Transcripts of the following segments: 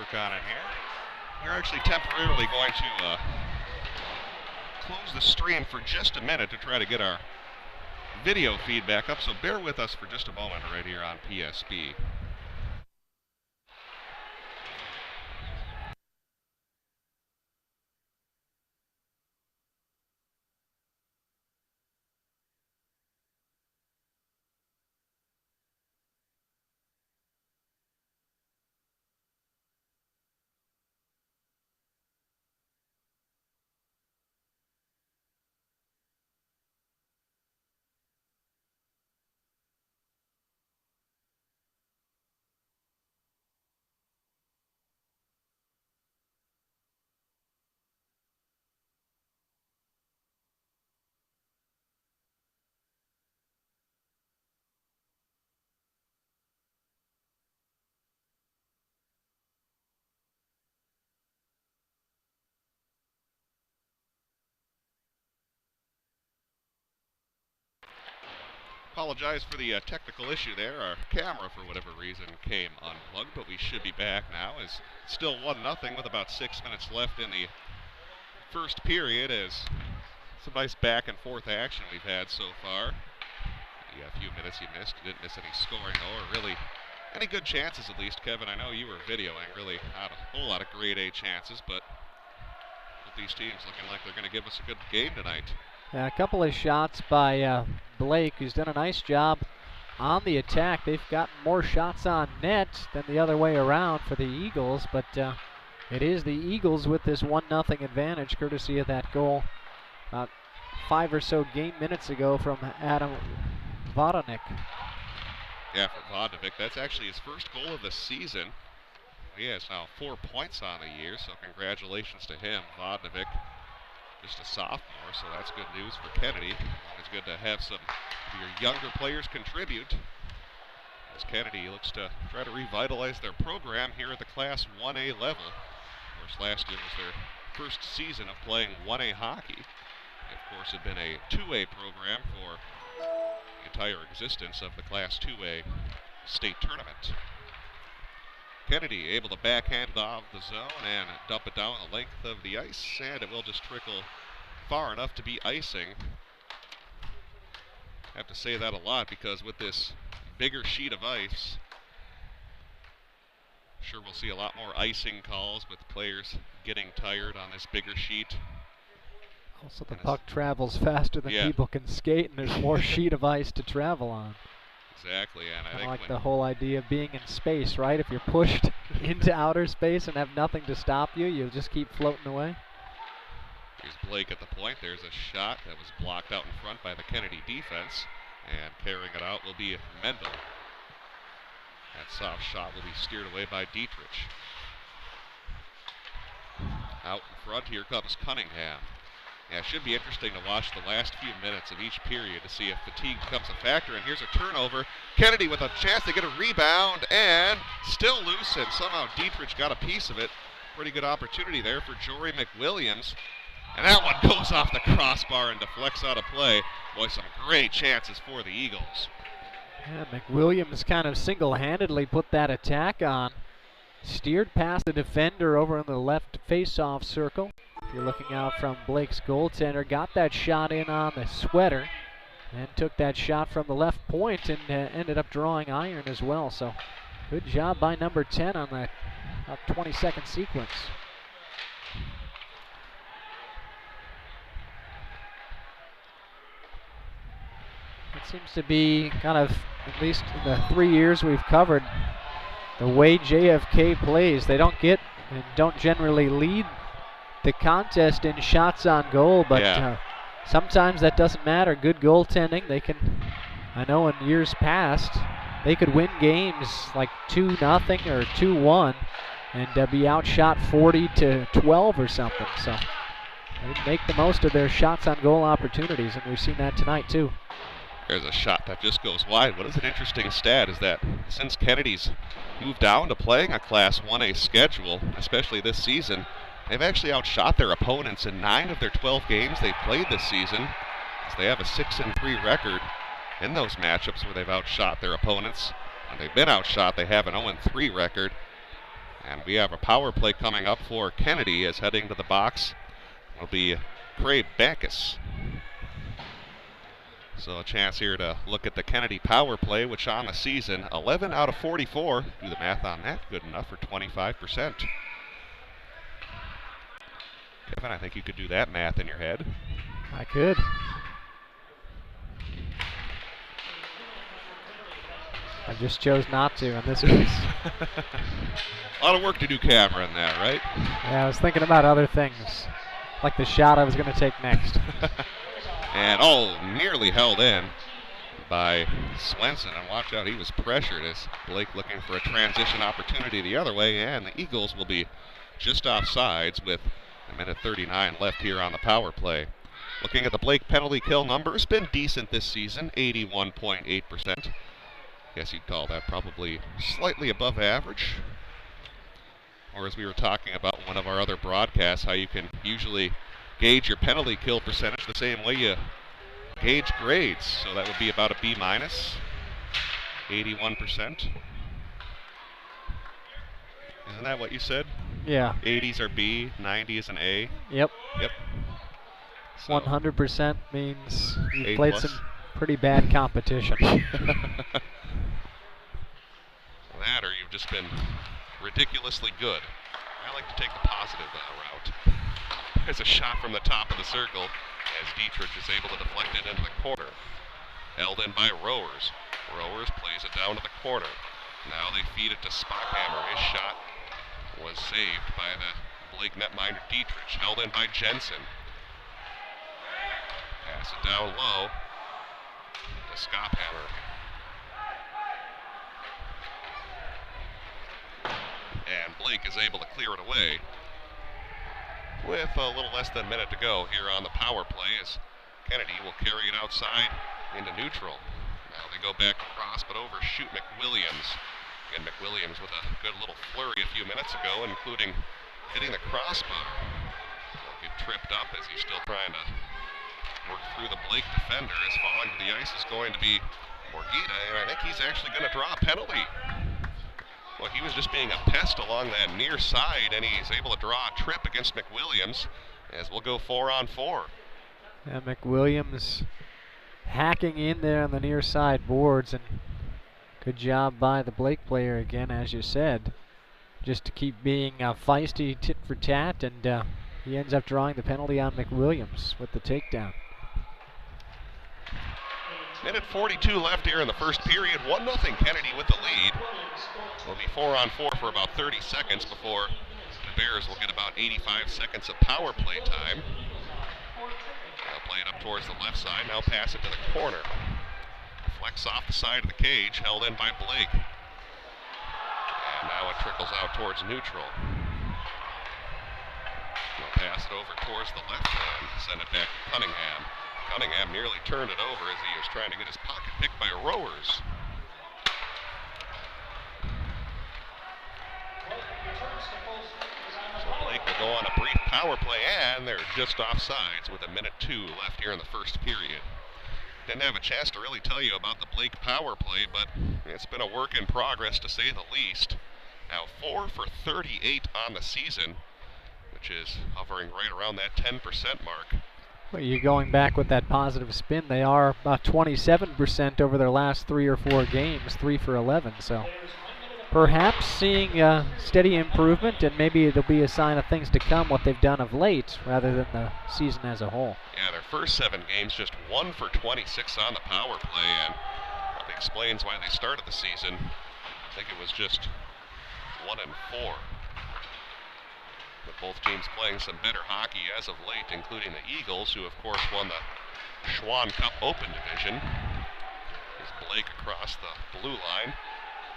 work on it here. We're actually temporarily going to close the stream for just a minute to try to get our video feed back up, so bear with us for just a moment right here on PSB. Apologize for the technical issue there. Our camera, for whatever reason, came unplugged, but we should be back now. It's still 1-0 with about 6 minutes left in the first period, as some nice back and forth action we've had so far. The few minutes you missed, you didn't miss any scoring though, or really any good chances at least. Kevin, I know you were videoing, really not a whole lot of grade A chances, but with these teams looking like they're going to give us a good game tonight. Yeah, a couple of shots by Blake, who's done a nice job on the attack. They've gotten more shots on net than the other way around for the Eagles, but it is the Eagles with this 1-0 advantage, courtesy of that goal about 5 or so game minutes ago from Adam Vodanic. Yeah, for Vodanovic, that's actually his first goal of the season. He has now 4 points on the year, so congratulations to him, Vodanovic. Just a sophomore, so that's good news for Kennedy. It's good to have some of your younger players contribute, as Kennedy looks to try to revitalize their program here at the Class 1A level. Of course, last year was their first season of playing 1A hockey. They, of course, had been a 2A program for the entire existence of the Class 2A state tournament. Kennedy able to backhand it off the zone and dump it down the length of the ice, and it will just trickle far enough to be icing. I have to say that a lot because with this bigger sheet of ice, sure we'll see a lot more icing calls with players getting tired on this bigger sheet. Also, the puck travels faster than people can skate, and there's more sheet of ice to travel on. Exactly, and I think like the whole idea of being in space, right? If you're pushed into outer space and have nothing to stop you, you'll just keep floating away. Here's Blake at the point. There's a shot that was blocked out in front by the Kennedy defense, and carrying it out will be Mendel. That soft shot will be steered away by Dietrich. Out in front, here comes Cunningham. Yeah, it should be interesting to watch the last few minutes of each period to see if fatigue becomes a factor. And here's a turnover. Kennedy with a chance to get a rebound, and still loose, and somehow Dietrich got a piece of it. Pretty good opportunity there for Jory McWilliams. And that one goes off the crossbar and deflects out of play. Boy, some great chances for the Eagles. Yeah, McWilliams kind of single-handedly put that attack on. Steered past the defender over in the left face-off circle. If you're looking out from Blake's goaltender, got that shot in on the sweater and took that shot from the left point and ended up drawing iron as well. So good job by number 10 on that 20-second sequence. It seems to be kind of, at least in the 3 years we've covered, the way JFK plays. They don't get and don't generally lead the contest in shots on goal, but sometimes that doesn't matter. Good goaltending, they can, I know in years past, they could win games like 2-0 or 2-1 and be outshot 40-12 or something. So they make the most of their shots on goal opportunities, and we've seen that tonight too. There's a shot that just goes wide. What is an interesting stat is that since Kennedy's moved down to playing a Class 1A schedule, especially this season, they've actually outshot their opponents in 9 of their 12 games they've played this season. So they have a 6-3 record in those matchups where they've outshot their opponents. When they've been outshot, they have an 0-3 record. And we have a power play coming up for Kennedy as heading to the box will be Craig Backus. So a chance here to look at the Kennedy power play, which on the season, 11 out of 44. Do the math on that, good enough for 25%. Kevin, I think you could do that math in your head. I could. I just chose not to in this case. A lot of work to do, Cameron, that, right? Yeah, I was thinking about other things, like the shot I was going to take next. And nearly held in by Swenson. And watch out, he was pressured as Blake looking for a transition opportunity the other way. And the Eagles will be just off sides with a minute 39 left here on the power play. Looking at the Blake penalty kill numbers, been decent this season, 81.8%. Guess you'd call that probably slightly above average. Or as we were talking about in one of our other broadcasts, how you can usually gauge your penalty kill percentage the same way you gauge grades. So that would be about a B minus, 81%. Isn't that what you said? Yeah. 80s are B, 90 is an A. Yep. Yep. So 100% means you've A played plus. some pretty bad competition. That or you've just been ridiculously good. I like to take the positive route. There's a shot from the top of the circle as Dietrich is able to deflect it into the corner. Held in by Rowers. Rowers plays it down to the corner. Now they feed it to Spockhammer. His shot was saved by the Blake netminder Dietrich. Held in by Jensen. Pass it down low to Spockhammer. And Blake is able to clear it away with a little less than a minute to go here on the power play as Kennedy will carry it outside into neutral. Now they go back across but overshoot McWilliams. Again, McWilliams with a good little flurry a few minutes ago, including hitting the crossbar. He'll get tripped up as he's still trying to work through the Blake defender as falling to the ice is going to be Morgita, and I think he's actually going to draw a penalty. Well, he was just being a pest along that near side, and he's able to draw a trip against McWilliams as we'll go 4-on-4. And McWilliams hacking in there on the near side boards, and good job by the Blake player again, as you said, just to keep being feisty tit for tat, and he ends up drawing the penalty on McWilliams with the takedown. Minute 42 left here in the first period. 1-0 Kennedy with the lead. It'll be 4-on-4 for about 30 seconds before the Bears will get about 85 seconds of power play time. They'll play it up towards the left side. Now pass it to the corner. Flex off the side of the cage, held in by Blake. And now it trickles out towards neutral. They'll pass it over towards the left hand, send it back to Cunningham. Cunningham nearly turned it over as he was trying to get his pocket picked by Rowers. So Blake will go on a brief power play, and they're just off sides with 1:02 left here in the first period. Didn't have a chance to really tell you about the Blake power play, but it's been a work in progress to say the least. Now 4 for 38 on the season, which is hovering right around that 10% mark. Well, you're going back with that positive spin. They are about 27% over their last 3 or 4 games, 3 for 11. So perhaps seeing steady improvement, and maybe it'll be a sign of things to come, what they've done of late, rather than the season as a whole. Yeah, their first 7 games, just 1 for 26 on the power play, and that explains why they started the season. I think it was just 1-4. With both teams playing some better hockey as of late, including the Eagles, who of course won the Schwann Cup Open Division. Here's Blake across the blue line.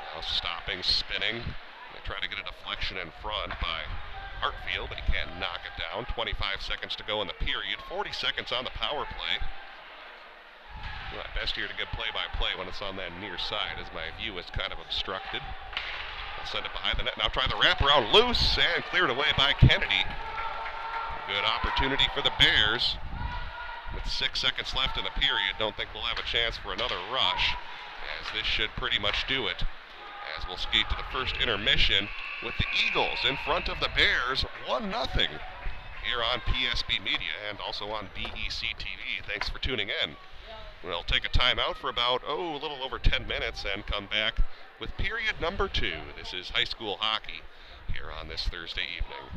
Now stopping, spinning. They try to get a deflection in front by Hartfield, but he can't knock it down. 25 seconds to go in the period. 40 seconds on the power play. Well, best here to get play-by-play when it's on that near side, as my view is kind of obstructed. They'll send it behind the net. Now try the wraparound loose and cleared away by Kennedy. Good opportunity for the Bears. With 6 seconds left in the period, don't think we'll have a chance for another rush, as this should pretty much do it. As we'll skate to the first intermission with the Eagles in front of the Bears 1-0 here on PSB Media and also on BEC TV. Thanks for tuning in. We'll take a timeout for about, a little over 10 minutes and come back with period number 2. This is high school hockey here on this Thursday evening.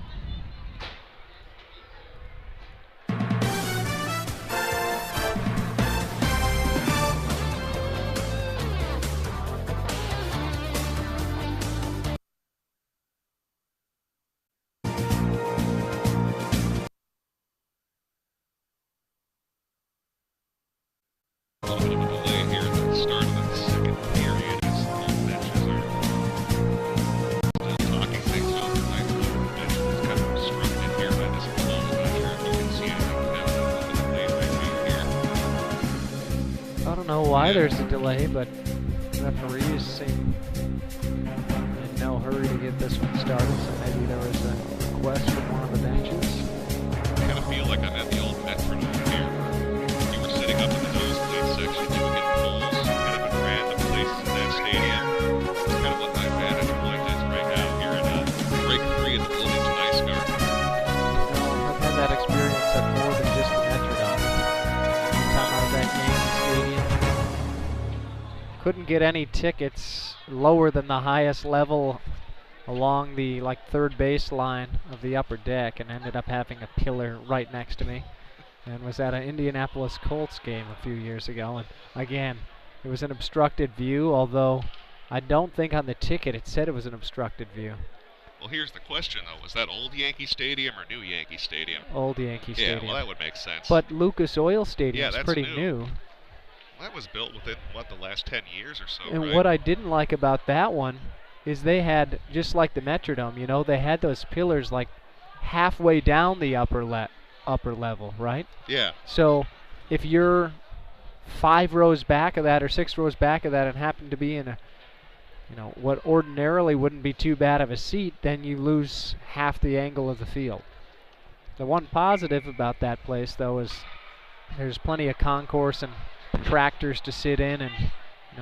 A little bit of a delay here at the start of the second period as both benches are still talking things over. The bench is kind of obstructed here by this pole. I'm not sure if you can see anything, Kevin. A little bit of delay right here. I don't know why there's a delay, but referees seem in no hurry to get this one started, so maybe there was a request from one of the benches. I kind of feel like I'm at the old metronome here. You were sitting up in the nosebleed section, you would get polls kind of in random places in that stadium. That's kind of what my vantage point is right now here in break 3 of the Bloomington Ice Garden. No, I've had that experience at more than just the Metrodome. One time I was at Yankee Stadium, couldn't get any tickets lower than the highest level along the third base line of the upper deck, and ended up having a pillar right next to me, and was at an Indianapolis Colts game a few years ago, and again it was an obstructed view, although I don't think on the ticket it said it was an obstructed view. Well, here's the question though, was that old Yankee Stadium or new Yankee Stadium? Old Yankee Stadium. Yeah, well that would make sense. But Lucas Oil Stadium is that's pretty new. Well, that was built within, the last 10 years or so, And right? what I didn't like about that one is they had, just like the Metrodome, they had those pillars halfway down the upper level, right? Yeah. So if you're 5 rows back of that or 6 rows back of that and happen to be in a, what ordinarily wouldn't be too bad of a seat, then you lose half the angle of the field. The one positive about that place, though, is there's plenty of concourse and tractors to sit in, and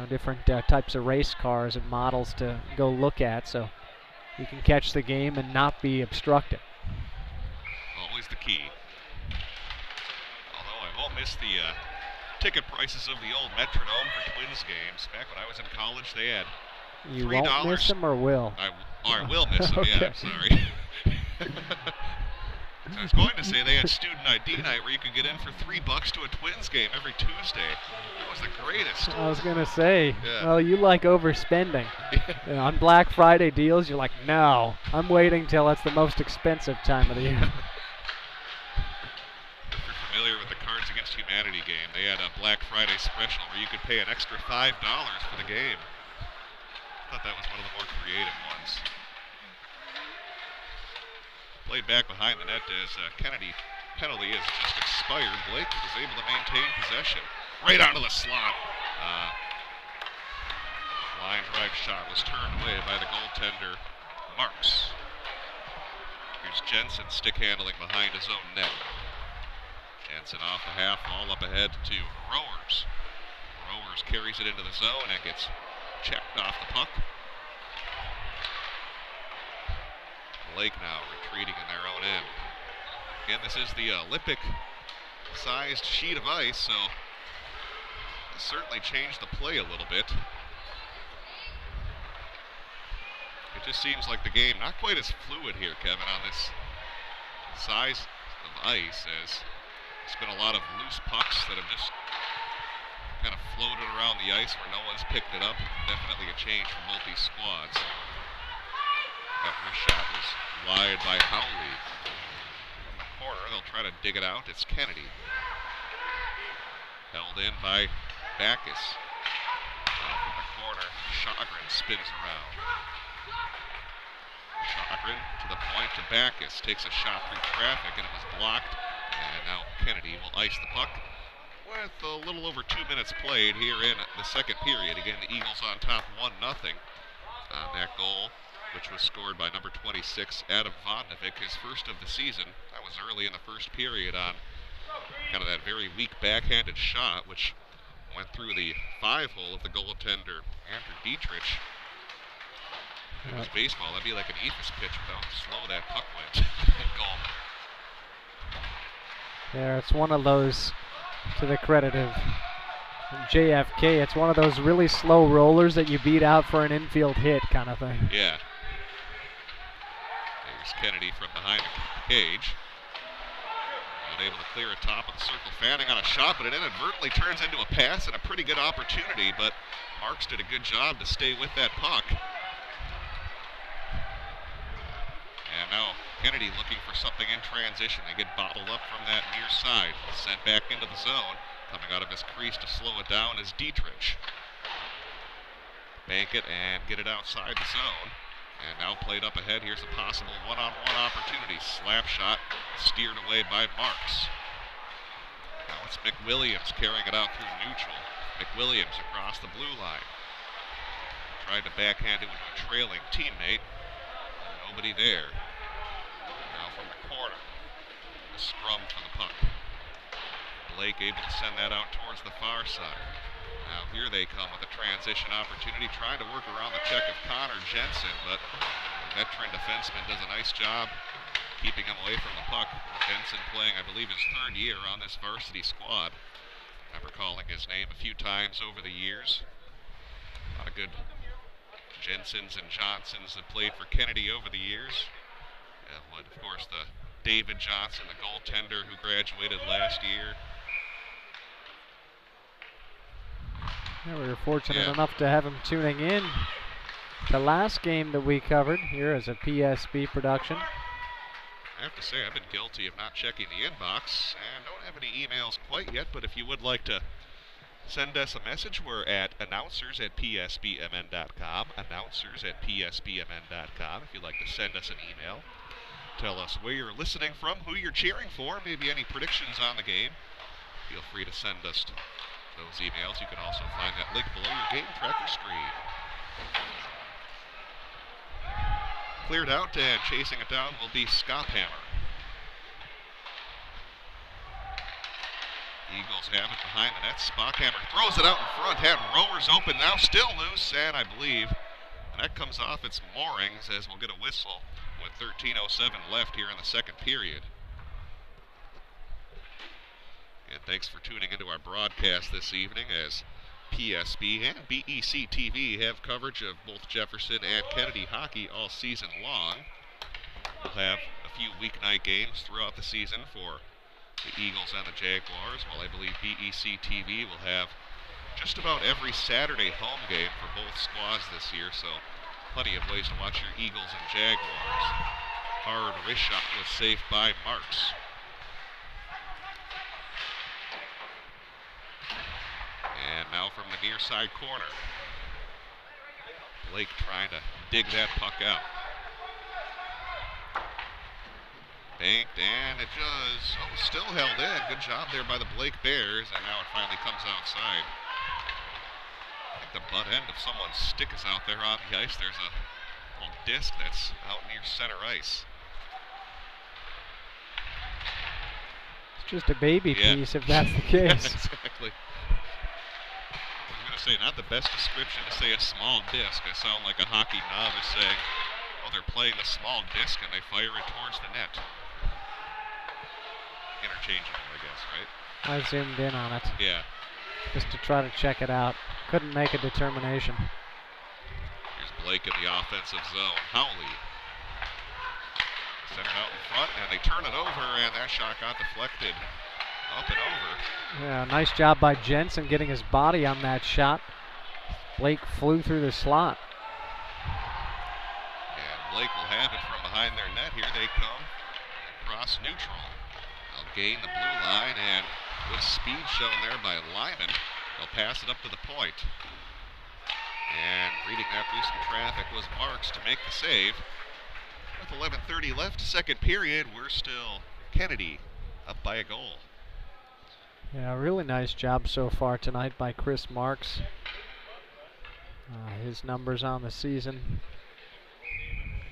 different types of race cars and models to go look at, so you can catch the game and not be obstructed. Always the key. Although I won't miss the ticket prices of the old Metrodome for Twins games. Back when I was in college, they had $3. You won't miss them or will? I will miss them, Okay. yeah, I'm sorry. I was going to say they had student ID night where you could get in for $3 to a Twins game every Tuesday. That was the greatest. I was going to say, yeah. Well, you like overspending. On Black Friday deals, you're like, no, I'm waiting till it's the most expensive time of the year. If you're familiar with the Cards Against Humanity game, they had a Black Friday special where you could pay an extra $5 for the game. I thought that was one of the more creative ones. Played back behind the net as Kennedy penalty has just expired. Blake was able to maintain possession. Right onto the slot. Line drive shot was turned away by the goaltender, Marks. Here's Jensen stick handling behind his own net. Jensen off the half, all up ahead to Rowers. Rowers carries it into the zone and gets checked off the puck. Blake now retreating in their own end. Again, this is the Olympic-sized sheet of ice, so this certainly changed the play a little bit. It just seems like the game not quite as fluid here, Kevin, on this size of ice, as there's been a lot of loose pucks that have just kind of floated around the ice where no one's picked it up. Definitely a change for both these squads. That wrist shot was wide by Howley. From the corner, they'll try to dig it out. It's Kennedy. Held in by Backus. Now from the corner, Shogren spins around. Shogren to the point to Backus. Takes a shot through traffic and it was blocked. And now Kennedy will ice the puck with a little over 2 minutes played here in the second period. Again, the Eagles on top 1-0 on that goal, which was scored by number 26, Adam Vodnovic, his first of the season. That was early in the first period on kind of that very weak backhanded shot, which went through the 5-hole of the goaltender, Andrew Dietrich. If it was baseball, that'd be like an Ephus pitch with how slow that puck went. Goal. Yeah, it's one of those, to the credit of JFK, it's one of those really slow rollers that you beat out for an infield hit kind of thing. Yeah. There's Kennedy from behind the cage. Unable to clear a top of the circle. Fanning on a shot, but it inadvertently turns into a pass and a pretty good opportunity, but Marks did a good job to stay with that puck. And now Kennedy looking for something in transition. They get bottled up from that near side. Sent back into the zone. Coming out of his crease to slow it down is Dietrich. Bank it and get it outside the zone. And now played up ahead. Here's a possible one-on-one opportunity. Slap shot steered away by Marks. Now it's McWilliams carrying it out through neutral. McWilliams across the blue line. Tried to backhand it with a trailing teammate. Nobody there. Now from the corner. A scrum for the puck. Blake able to send that out towards the far side. Now here they come with a transition opportunity, trying to work around the check of Connor Jensen, but the veteran defenseman does a nice job keeping him away from the puck. Jensen playing, I believe, his third year on this varsity squad. I remember calling his name a few times over the years. A lot of good Jensens and Johnsons that played for Kennedy over the years. And of course, the David Johnson, the goaltender who graduated last year. Yeah, we were fortunate enough to have him tuning in the last game that we covered here as a PSB production. I have to say, I've been guilty of not checking the inbox and don't have any emails quite yet, but if you would like to send us a message, we're at announcers@psbmn.com, announcers@psbmn.com. If you'd like to send us an email, tell us where you're listening from, who you're cheering for, maybe any predictions on the game, feel free to send us those emails. You can also find that link below your game tracker screen. Cleared out and chasing it down will be Scotthammer. Eagles have it behind the net. Spockhammer throws it out in front, had rowers open, now still loose, and I believe that comes off its moorings as we'll get a whistle with 13:07 left here in the second period. And thanks for tuning into our broadcast this evening as PSB and BEC TV have coverage of both Jefferson and Kennedy hockey all season long. We'll have a few weeknight games throughout the season for the Eagles and the Jaguars, while I believe BEC TV will have just about every Saturday home game for both squads this year, so plenty of ways to watch your Eagles and Jaguars. Hard wrist shot was saved by Marks. And now from the near side corner, Blake trying to dig that puck out. Banked, and it just still held in. Good job there by the Blake Bears, and now it finally comes outside. I think the butt end of someone's stick is out there on the ice. There's a little disc that's out near center ice. It's just a baby piece, if that's the case. Exactly. I'm going to say, not the best description to say a small disc. I sound like a hockey novice saying, oh, they're playing a small disc and they fire it towards the net. Interchangeable, I guess, right? I zoomed in on it. Yeah. Just to try to check it out. Couldn't make a determination. Here's Blake in the offensive zone. Howley. Centered out in front, and they turn it over, and that shot got deflected up and over. Yeah, nice job by Jensen getting his body on that shot. Blake flew through the slot. And Blake will have it from behind their net. Here they come across neutral. They'll gain the blue line, and with speed shown there by Lyman, they'll pass it up to the point. And reading that through some traffic was Marks to make the save. With 11:30 left, second period, we're still Kennedy up by a goal. Yeah, really nice job so far tonight by Chris Marks. His numbers on the season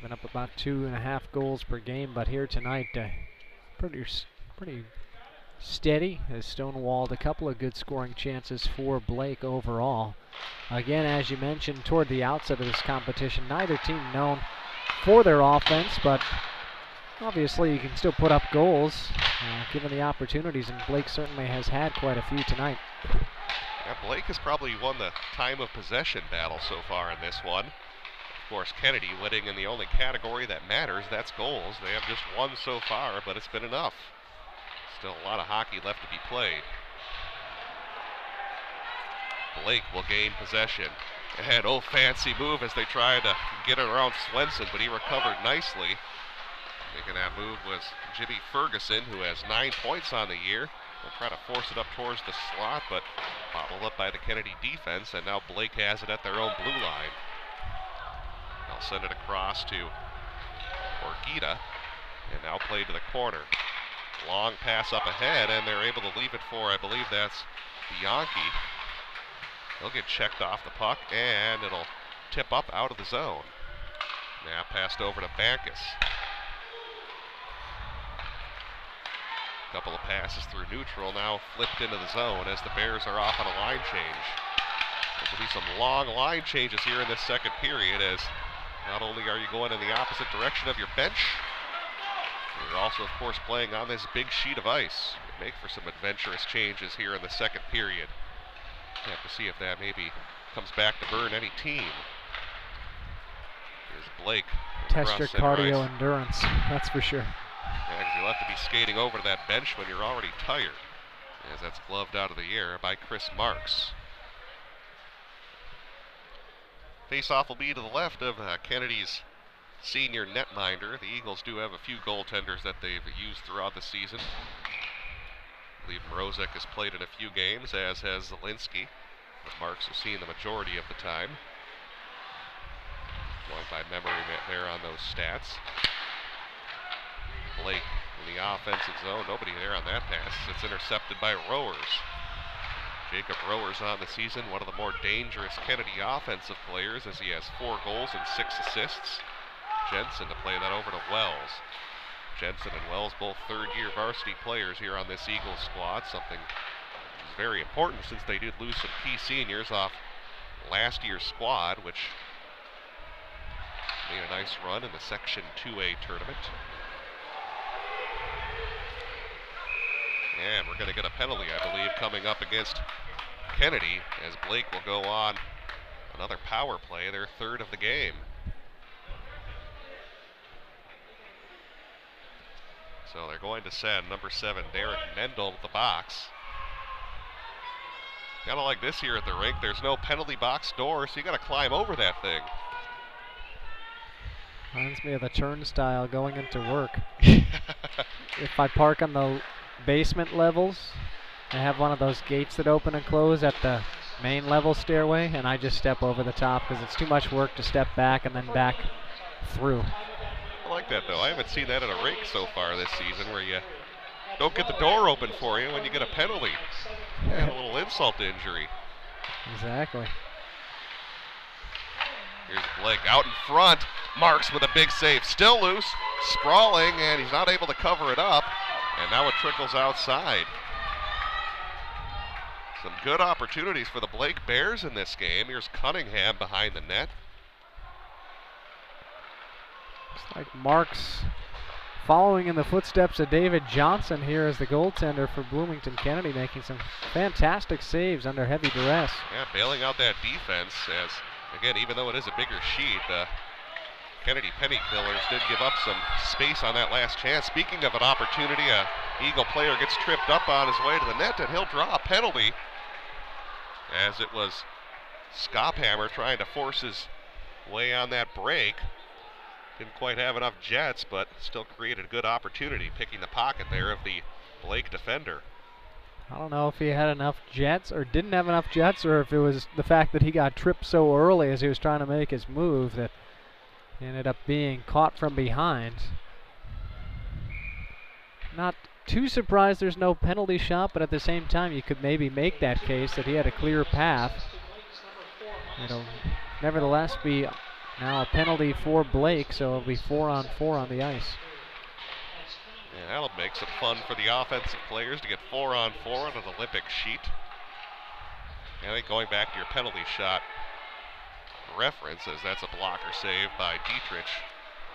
been up about 2.5 goals per game, but here tonight, pretty steady, has stonewalled a couple of good scoring chances for Blake overall. Again, as you mentioned toward the outset of this competition, neither team known for their offense, but obviously you can still put up goals given the opportunities, and Blake certainly has had quite a few tonight. Yeah, Blake has probably won the time of possession battle so far in this one. Of course, Kennedy winning in the only category that matters, that's goals. They have just one so far, but it's been enough. Still a lot of hockey left to be played. Blake will gain possession. And oh, fancy move as they try to get it around Swenson, but he recovered nicely. Making that move was Jimmy Ferguson, who has 9 points on the year. They'll try to force it up towards the slot, but bottled up by the Kennedy defense, and now Blake has it at their own blue line. They'll send it across to Orgita, and now play to the corner. Long pass up ahead, and they're able to leave it for, I believe that's Bianchi. He'll get checked off the puck, and it'll tip up out of the zone. Now passed over to Bankus. Couple of passes through neutral, now flipped into the zone as the Bears are off on a line change. There will be some long line changes here in this second period, as not only are you going in the opposite direction of your bench, you're also, of course, playing on this big sheet of ice. You make for some adventurous changes here in the second period. You have to see if that maybe comes back to burn any team. Here's Blake. Test your cardio endurance, that's for sure. Yeah, because you'll have to be skating over to that bench when you're already tired, as that's gloved out of the air by Chris Marks. Face-off will be to the left of Kennedy's senior netminder. The Eagles do have a few goaltenders that they've used throughout the season. I believe Mrozek has played in a few games, as has Zielinski, but Marks has seen the majority of the time. Going by memory there on those stats. Blake in the offensive zone. Nobody there on that pass. It's intercepted by Rowers. Jacob Rowers on the season, one of the more dangerous Kennedy offensive players, as he has 4 goals and 6 assists. Jensen to play that over to Wells. Jensen and Wells both third-year varsity players here on this Eagles squad, something is very important since they did lose some key seniors off last year's squad, which made a nice run in the Section 2A tournament. And we're going to get a penalty, I believe, coming up against Kennedy, as Blake will go on another power play, their third of the game. So they're going to send number 7, Derek Mendel, to the box. Kind of like this here at the rink, there's no penalty box door, so you got to climb over that thing. Reminds me of the turnstile going into work. If I park on the basement levels, I have one of those gates that open and close at the main level stairway, and I just step over the top because it's too much work to step back and then back through. I like that, though. I haven't seen that at a rink so far this season, where you don't get the door open for you when you get a penalty. Yeah, a little insult to injury. Exactly. Here's Blake out in front. Marks with a big save. Still loose, sprawling, and he's not able to cover it up. And now it trickles outside. Some good opportunities for the Blake Bears in this game. Here's Cunningham behind the net. Looks like Marks following in the footsteps of David Johnson here as the goaltender for Bloomington Kennedy, making some fantastic saves under heavy duress. Yeah, bailing out that defense, as, again, even though it is a bigger sheet, Kennedy Penny Killers did give up some space on that last chance. Speaking of an opportunity, a Eagle player gets tripped up on his way to the net, and he'll draw a penalty, as it was Skophammer trying to force his way on that break. Didn't quite have enough jets, but still created a good opportunity, picking the pocket there of the Blake defender. I don't know if he had enough jets or didn't have enough jets, or if it was the fact that he got tripped so early as he was trying to make his move that he ended up being caught from behind. Not too surprised there's no penalty shot, but at the same time you could maybe make that case that he had a clear path. It'll nevertheless be now a penalty for Blake, so it'll be 4-on-4 on the ice. Yeah, that'll make some fun for the offensive players to get 4-on-4 on an Olympic sheet. I think going back to your penalty shot reference, as that's a blocker save by Dietrich,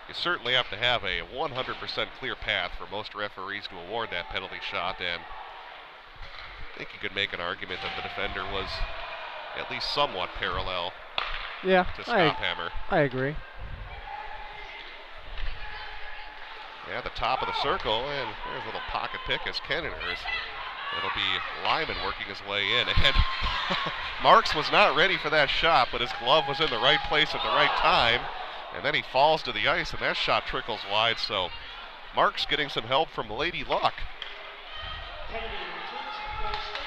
you certainly have to have a 100% clear path for most referees to award that penalty shot, and I think you could make an argument that the defender was at least somewhat parallel to Skophammer. I agree. Yeah, the top of the circle, and there's a little pocket pick as Kenneders. It'll be Lyman working his way in. And Marks was not ready for that shot, but his glove was in the right place at the right time. And then he falls to the ice, and that shot trickles wide. So Marks getting some help from Lady Luck.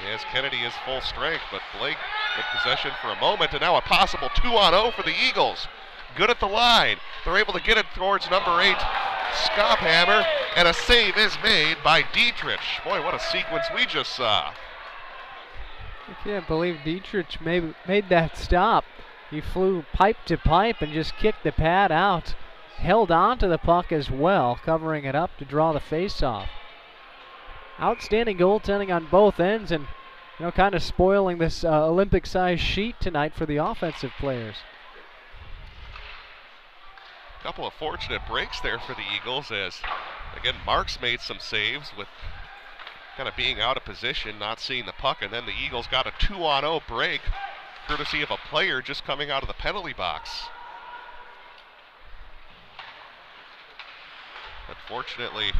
Yes, Kennedy is full strength, but Blake with possession for a moment, and now a possible 2-on-0 for the Eagles. Good at the line. They're able to get it towards number 8, Skophammer, and a save is made by Dietrich. Boy, what a sequence we just saw. I can't believe Dietrich made that stop. He flew pipe to pipe and just kicked the pad out. Held on to the puck as well, covering it up to draw the face-off. Outstanding goaltending on both ends, and kind of spoiling this Olympic-sized sheet tonight for the offensive players. Couple of fortunate breaks there for the Eagles, as again Marks made some saves with kind of being out of position, not seeing the puck, and then the Eagles got a 2-on-0 break courtesy of a player just coming out of the penalty box. Unfortunately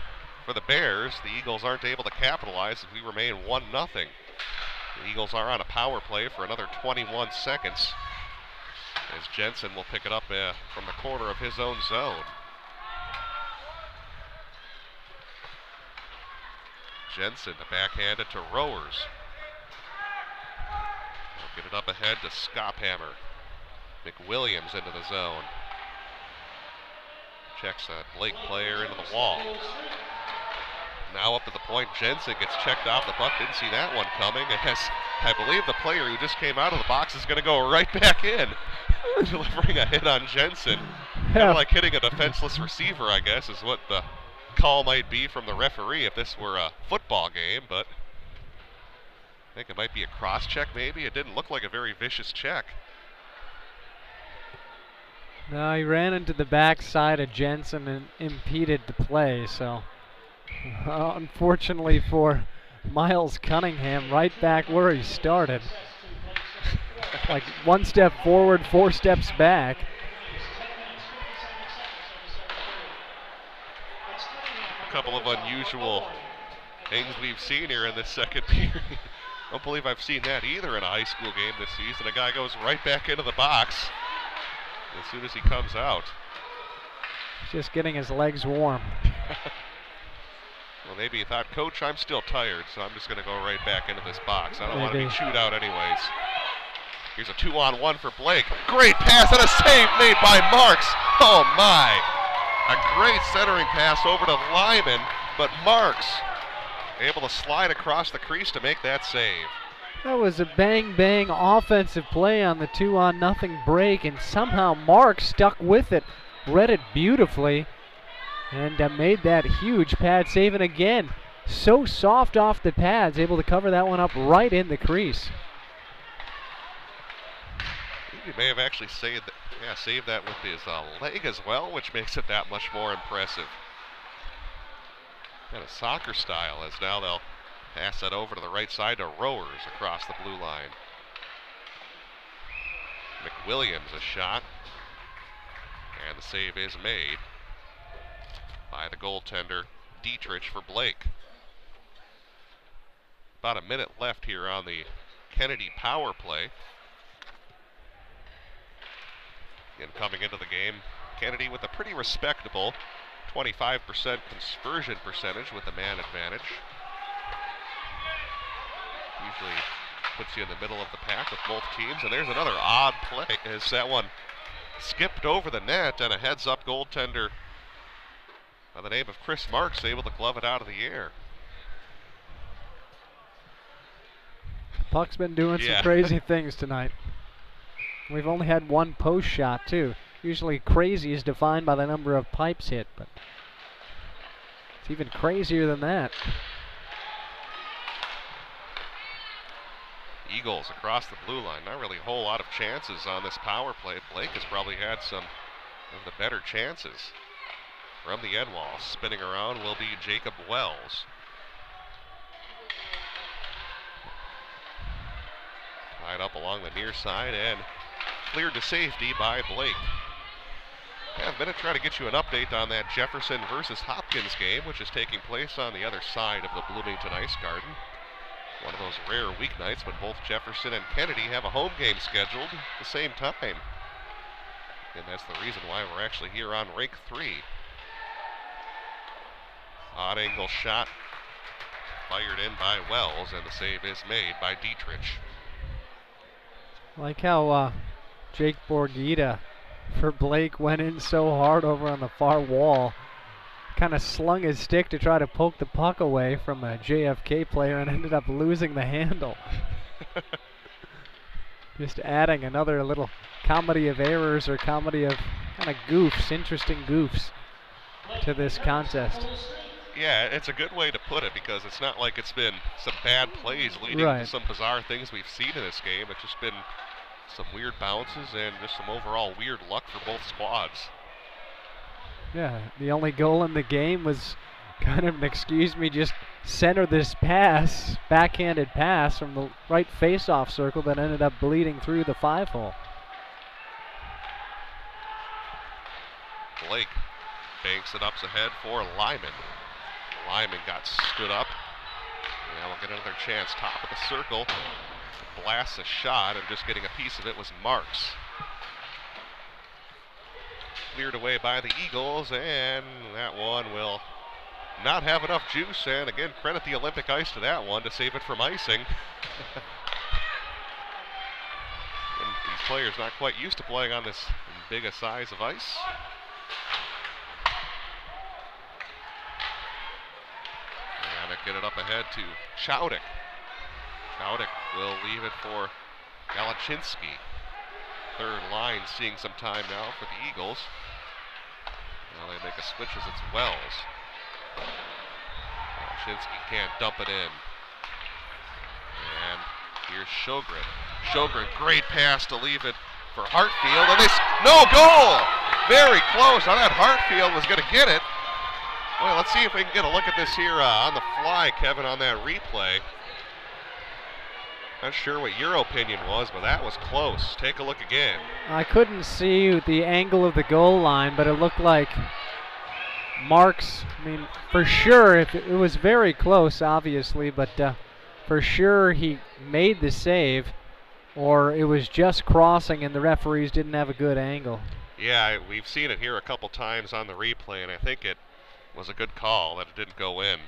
for the Bears, the Eagles aren't able to capitalize as we remain 1-0. The Eagles are on a power play for another 21 seconds. As Jensen will pick it up from the corner of his own zone. Jensen to backhand it to Rowers. They'll get it up ahead to Skophammer. McWilliams into the zone. Checks a Blake player into the wall. Now up to the point, Jensen gets checked off the puck. Didn't see that one coming. As I believe the player who just came out of the box is going to go right back in. Delivering a hit on Jensen. Kind of like hitting a defenseless receiver, I guess, is what the call might be from the referee if this were a football game, but I think it might be a cross-check maybe. It didn't look like a very vicious check. No, he ran into the backside of Jensen and impeded the play, so unfortunately for Miles Cunningham, right back where he started. Like 1 step forward, 4 steps back. A couple of unusual things we've seen here in this second period. Don't believe I've seen that either in a high school game this season. A guy goes right back into the box as soon as he comes out. Just getting his legs warm. Well, maybe he thought, Coach, I'm still tired, so I'm just going to go right back into this box. I don't want to be chewed out anyways. Here's a 2-on-1 for Blake. Great pass and a save made by Marks. Oh, my. A great centering pass over to Lyman, but Marks able to slide across the crease to make that save. That was a bang-bang offensive play on the 2-on-0 break, and somehow Marks stuck with it, read it beautifully, and made that huge pad save. And again, so soft off the pads, able to cover that one up right in the crease. He may have actually saved that with his leg as well, which makes it that much more impressive. Kind of soccer style, as now they'll pass that over to the right side to Rowers across the blue line. McWilliams a shot, and the save is made by the goaltender Dietrich for Blake. About a minute left here on the Kennedy power play. And coming into the game, Kennedy with a pretty respectable 25% conversion percentage with the man advantage. Usually puts you in the middle of the pack with both teams. And there's another odd play as that one skipped over the net, and a heads-up goaltender by the name of Chris Marks able to glove it out of the air. Puck's been doing some crazy things tonight. We've only had 1 post shot, too. Usually crazy is defined by the number of pipes hit, but It's even crazier than that. Eagles across the blue line. Not really a whole lot of chances on this power play. Blake has probably had some of the better chances. From the end wall, spinning around will be Jacob Wells. Tied up along the near side and cleared to safety by Blake. Yeah, I'm going to try to get you an update on that Jefferson versus Hopkins game, which is taking place on the other side of the Bloomington Ice Garden. One of those rare weeknights when both Jefferson and Kennedy have a home game scheduled at the same time. And that's the reason why we're actually here on Rink 3. Odd angle shot fired in by Wells, and the save is made by Dietrich. I like how Jake Borgita for Blake went in so hard over on the far wall. Kind of slung his stick to try to poke the puck away from a JFK player and ended up losing the handle. Just adding another little comedy of errors or comedy of kind of goofs, interesting goofs to this contest. Yeah, it's a good way to put it because it's not like it's been some bad plays leading to some bizarre things we've seen in this game. It's just been some weird bounces and just some overall weird luck for both squads. Yeah, the only goal in the game was kind of an excuse me, just center this pass, backhanded pass from the right face-off circle that ended up bleeding through the 5-hole. Blake banks it up ahead for Lyman. Lyman got stood up. Now we'll get another chance. Top of the circle. Blasts a shot, and just getting a piece of it was Marks. Cleared away by the Eagles, and that one will not have enough juice. And again, credit the Olympic ice to that one to save it from icing. And these players not quite used to playing on this big a size of ice. And they get it up ahead to Chowdick. Chowdick will leave it for Galachinski. Third line seeing some time now for the Eagles. Now they make a switch as it's Wells. Galachinski can't dump it in. And here's Sjogren. Sjogren, great pass to leave it for Hartfield. And no goal! Very close. I thought Hartfield was going to get it. Well, let's see if we can get a look at this here on the fly, Kevin, on that replay. Not sure what your opinion was, but that was close. Take a look again. I couldn't see the angle of the goal line, but it looked like Marks, I mean, for sure, if it was very close, obviously, but for sure he made the save, or it was just crossing and the referees didn't have a good angle. Yeah, we've seen it here a couple times on the replay, and I think it was a good call that it didn't go in.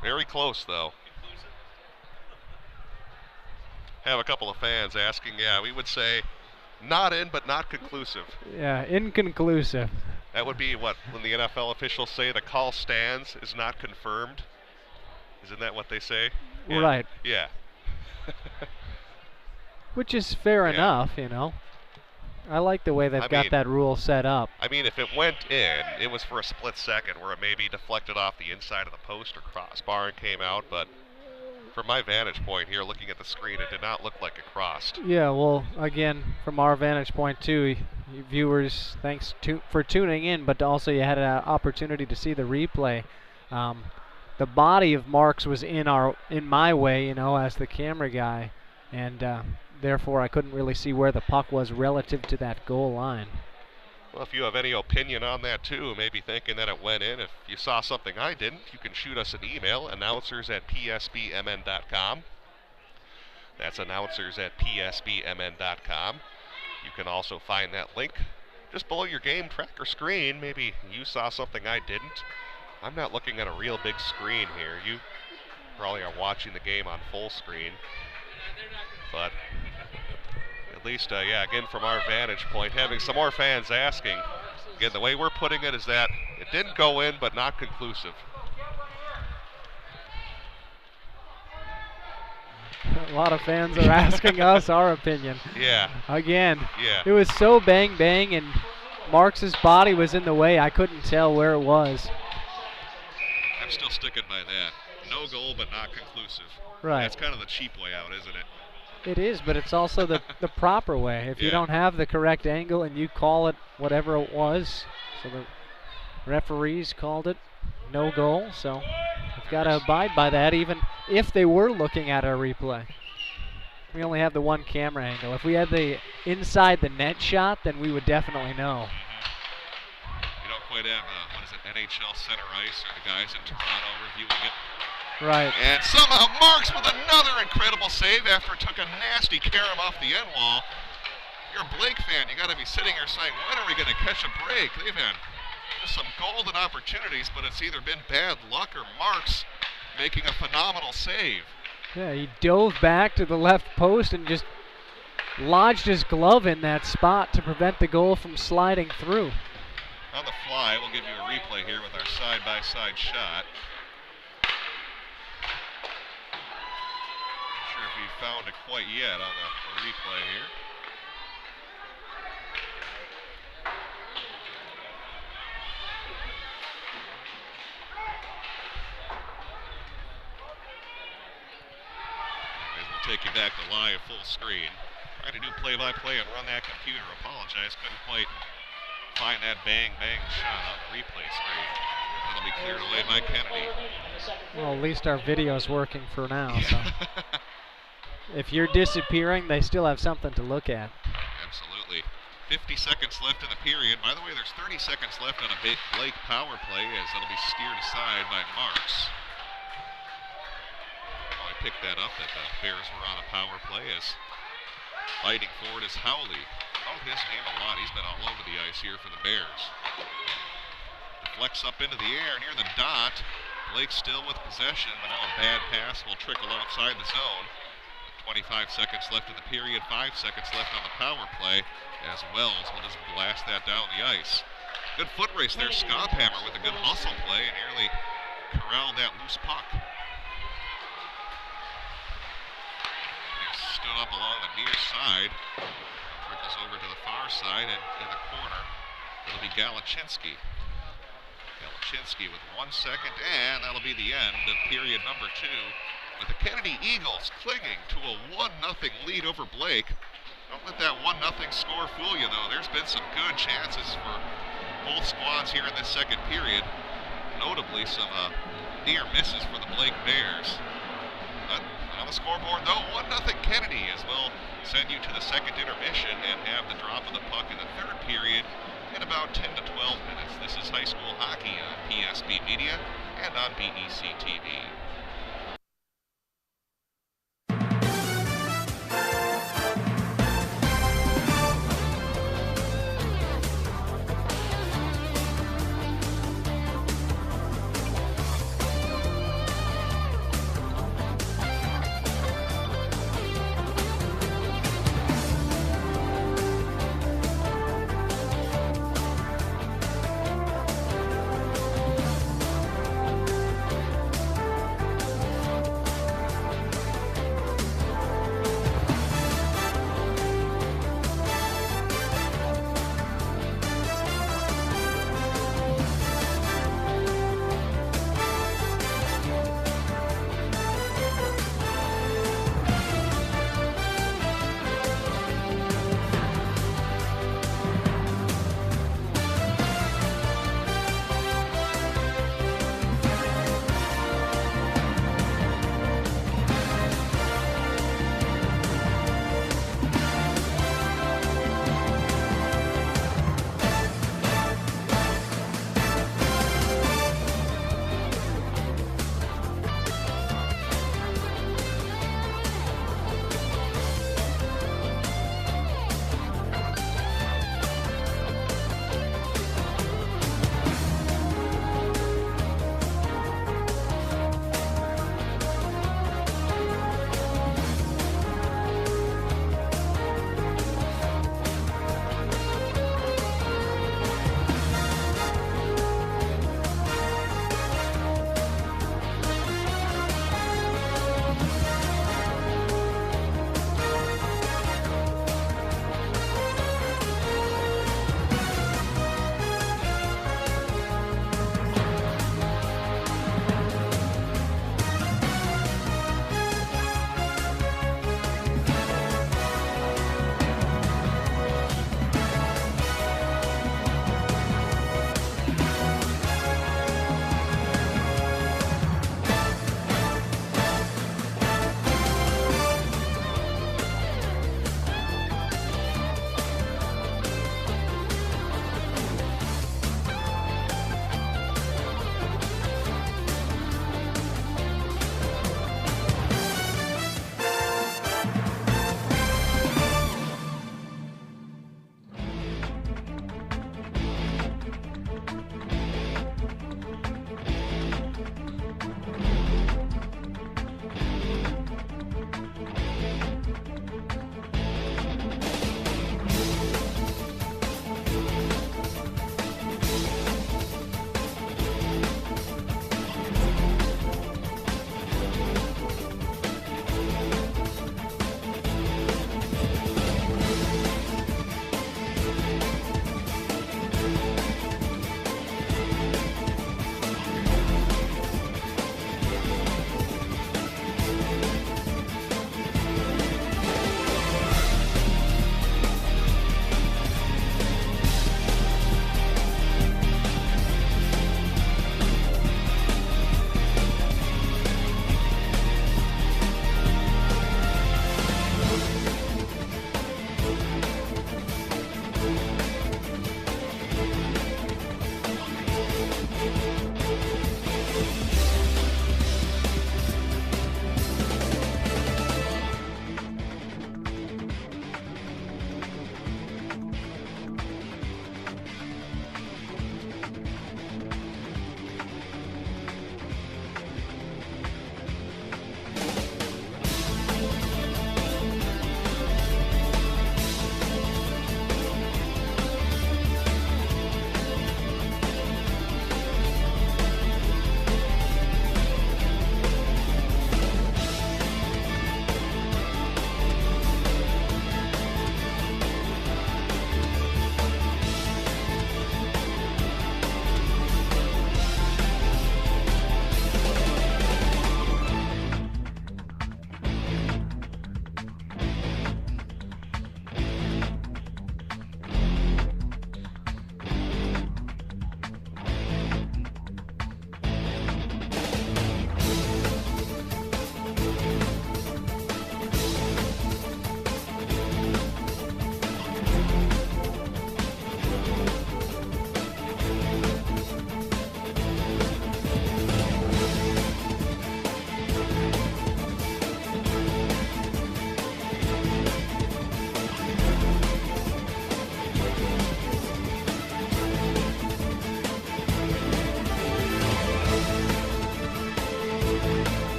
Very close, though. Have a couple of fans asking, yeah, we would say not in, but not conclusive. Yeah, inconclusive. That would be what, when the NFL officials say the call stands, is not confirmed? Isn't that what they say? Yeah. Right. Yeah. Which is fair enough, you know. I like the way they've got that rule set up. I mean, if it went in, it was for a split second where it maybe deflected off the inside of the post or crossbar and came out, but from my vantage point here, looking at the screen, it did not look like it crossed. Yeah, well, again, from our vantage point too, viewers, thanks for tuning in, but also you had an opportunity to see the replay. The body of Marks was in my way, you know, as the camera guy, and therefore I couldn't really see where the puck was relative to that goal line. Well, if you have any opinion on that too, maybe thinking that it went in, if you saw something I didn't, you can shoot us an email, announcers@psbmn.com. That's announcers@psbmn.com. You can also find that link just below your game tracker screen. Maybe you saw something I didn't. I'm not looking at a real big screen here. You probably are watching the game on full screen. But at least, yeah, again, from our vantage point, having some more fans asking. Again, the way we're putting it is that it didn't go in, but not conclusive. A lot of fans are asking us our opinion. Yeah. Again, yeah. It was so bang, and Marks' body was in the way. I couldn't tell where it was. I'm still sticking by that. No goal, but not conclusive. Right. That's kind of the cheap way out, isn't it? It is, but it's also the proper way. If you Yeah. don't have the correct angle and you call it whatever it was, so the referees called it no goal, so we've got to abide by that even if they were looking at our replay. We only have the one camera angle. If we had the inside the net shot, then we would definitely know. You don't quite have, NHL center ice or the guys in Toronto reviewing it. Right. And somehow Marks with another incredible save after it took a nasty carom off the end wall. If you're a Blake fan, you got to be sitting here saying, when are we going to catch a break? They've had just some golden opportunities, but it's either been bad luck or Marks making a phenomenal save. Yeah, he dove back to the left post and just lodged his glove in that spot to prevent the goal from sliding through. On the fly, we'll give you a replay here with our side-by-side shot. Not sure if we found it quite yet on the replay here. We'll take you back to live full screen. Trying to do play-by-play and run that computer. Apologize, couldn't quite find that bang-bang shot on the replay screen. That'll be cleared away by Kennedy. Well, at least our video's working for now. So if you're disappearing, they still have something to look at. Absolutely. 50 seconds left in the period. By the way, there's 30 seconds left on a Blake power play as that'll be steered aside by Marks. I picked that up that the Bears were on a power play as fighting forward is Howley. Oh, his name a lot. He's been all over the ice here for the Bears. Deflects up into the air near the dot. Blake still with possession, but now a bad pass will trickle outside the zone. 25 seconds left in the period, 5 seconds left on the power play as Wells will just blast that down the ice. Good foot race there, Scotthammer with a good hustle play and nearly corralled that loose puck. He stood up along the near side. Trickles over to the far side and in the corner. It'll be Galachinski. Galachinski with 1 second, and that'll be the end of period number 2. With the Kennedy Eagles clinging to a 1-0 lead over Blake. Don't let that 1-0 score fool you, though. There's been some good chances for both squads here in this second period. Notably, some near misses for the Blake Bears. But on the scoreboard, though, 1-0 Kennedy, as we'll send you to the second intermission and have the drop of the puck in the third period in about 10 to 12 minutes. This is high school hockey on PSB Media and on BEC TV.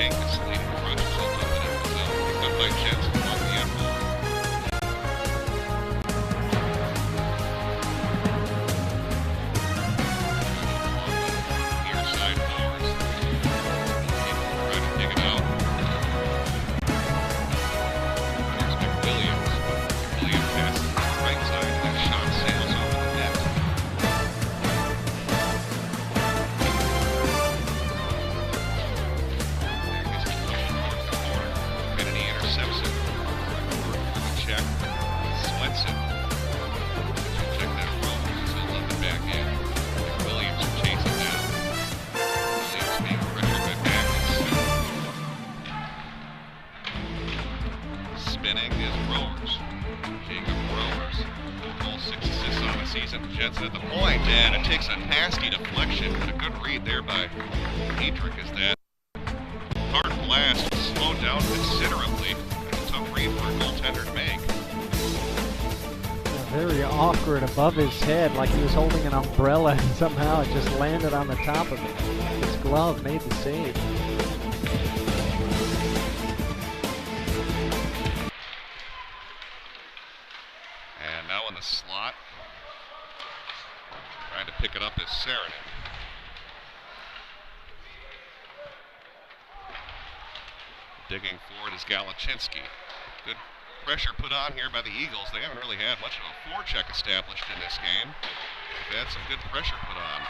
bank is leading the rush, so dump it into the zone. Picked up by Jensen along the end wall. Near side forwards. Trying to dig it out. Here's McWilliams. McWilliams passes to the right side. That shot sails over the net. Intercepts it. Check. Swenson. Check that roll. He'll let it back in. Williams will chase it down. Williams being pressured by Magnus. Spinning is Rowers. Jacob Rowers. Goal 6 assists on the season. Jensen at the point, and it takes a nasty deflection, but a good read there by Dietrich is that. Hard blast slowed down considerably. Tough read for a goaltender to make. Very awkward above his head, like he was holding an umbrella, and somehow it just landed on the top of it. His glove made the save. And now in the slot, trying to pick it up is Saarinen. Digging forward is Galachinski. Good pressure put on here by the Eagles. They haven't really had much of a forecheck established in this game. They've had some good pressure put on.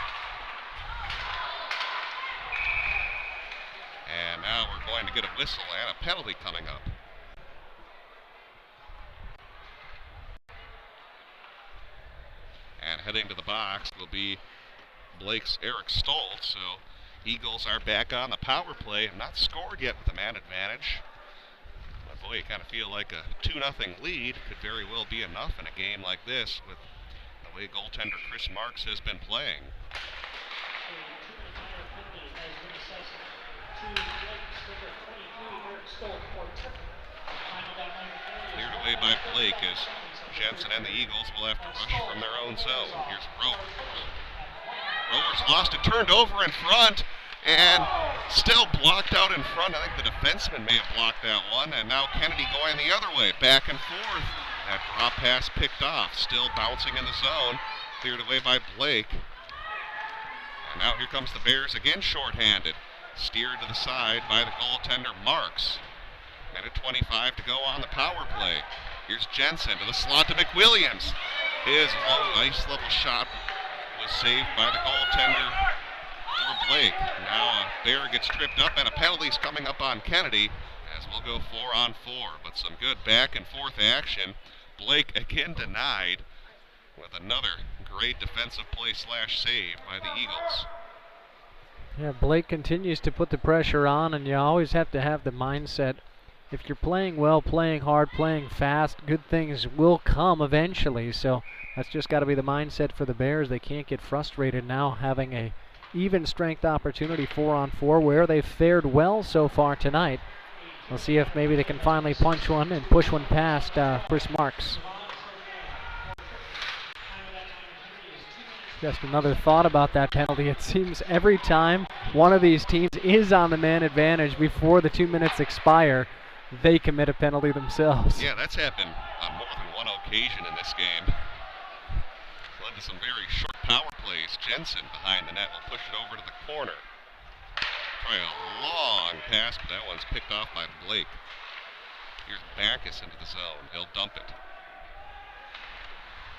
And now we're going to get a whistle and a penalty coming up. And heading to the box will be Blake's Eric Stoltz. So Eagles are back on the power play. Not scored yet with a man advantage. But boy, you kind of feel like a 2-0 lead could very well be enough in a game like this with the way goaltender Chris Marks has been playing. Cleared away by Blake as Jensen and the Eagles will have to rush from their own zone. Here's Rowers. Rowers lost it, turned over in front, and still blocked out in front. I think the defenseman may have blocked that one, and now Kennedy going the other way, back and forth. That drop pass picked off, still bouncing in the zone, cleared away by Blake. And now here comes the Bears again shorthanded, steered to the side by the goaltender Marks. Minute 25 to go on the power play. Here's Jensen to the slot to McWilliams. His low, nice level shot was saved by the goaltender for Blake. Now a Bear gets tripped up, and a penalty's coming up on Kennedy as we'll go 4-on-4. But some good back and forth action. Blake again denied with another great defensive play / save by the Eagles. Yeah, Blake continues to put the pressure on, and you always have to have the mindset. If you're playing well, playing hard, playing fast, good things will come eventually. So that's just got to be the mindset for the Bears. They can't get frustrated now having a even strength opportunity 4-on-4 where they've fared well so far tonight. We'll see if maybe they can finally punch one and push one past Chris Marks. Just another thought about that penalty. It seems every time one of these teams is on the man advantage before the 2 minutes expire, they commit a penalty themselves. Yeah, that's happened on more than one occasion in this game. Led to some very short power plays. Jensen behind the net will push it over to the corner. Try a long pass, but that one's picked off by Blake. Here's Backus into the zone. He'll dump it.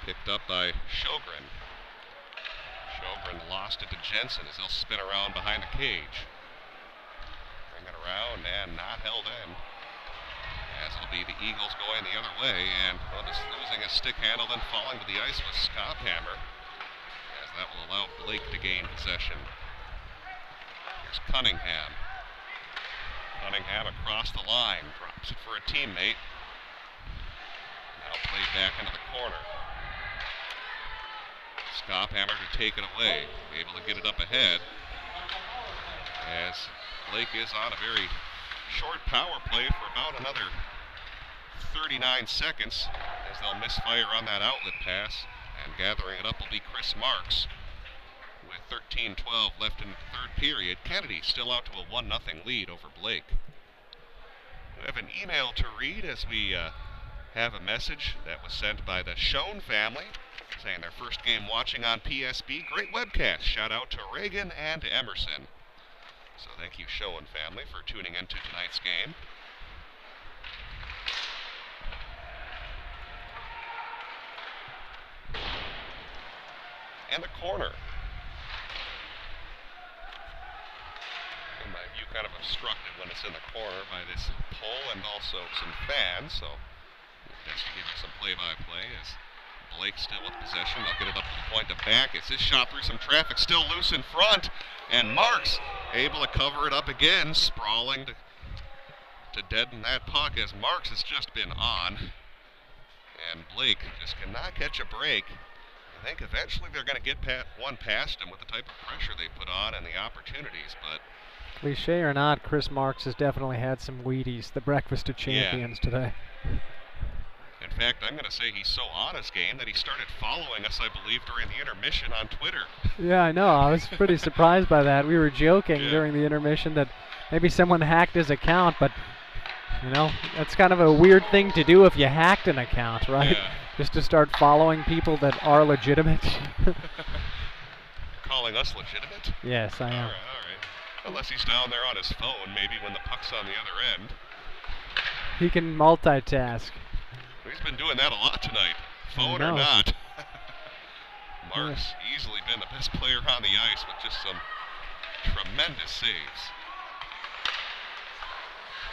Picked up by Sjogren. Sjogren lost it to Jensen as he'll spin around behind the cage. Bring it around and not held in. As it'll be the Eagles going the other way, and just losing a stick handle, then falling to the ice with Skophammer, as that will allow Blake to gain possession. Here's Cunningham. Cunningham across the line, drops it for a teammate. Now played back into the corner. Skophammer to take it away, able to get it up ahead, as Blake is on a very short power play for about another 39 seconds as they'll misfire on that outlet pass, and gathering it up will be Chris Marks with 13-12 left in the third period. Kennedy still out to a 1-0 lead over Blake. We have an email to read as we have a message that was sent by the Schoen family saying their first game watching on PSB. Great webcast. Shout out to Reagan and Emerson. So thank you, Schoen family, for tuning into tonight's game. And the corner. In my view, kind of obstructed when it's in the corner by this pole and also some fans, so just to give you some play-by-play as Blake still with possession. They'll get it up to the point of back. It's his shot through some traffic, still loose in front, and Marks able to cover it up again, sprawling to deaden that puck as Marks has just been on, and Blake just cannot catch a break. I think eventually they're going to get one past him with the type of pressure they put on and the opportunities, but cliche or not, Chris Marks has definitely had some Wheaties, the breakfast of champions today. In fact, I'm going to say he's so on his game that he started following us, I believe, during the intermission on Twitter. Yeah, I know. I was pretty surprised by that. We were joking during the intermission that maybe someone hacked his account, but, you know, that's kind of a weird thing to do if you hacked an account, right? Yeah. Just to start following people that are legitimate. You're calling us legitimate? Yes, I am. All right. Unless he's down there on his phone, maybe when the puck's on the other end. He can multitask. He's been doing that a lot tonight, phone or not. Mark's easily been the best player on the ice with just some tremendous saves.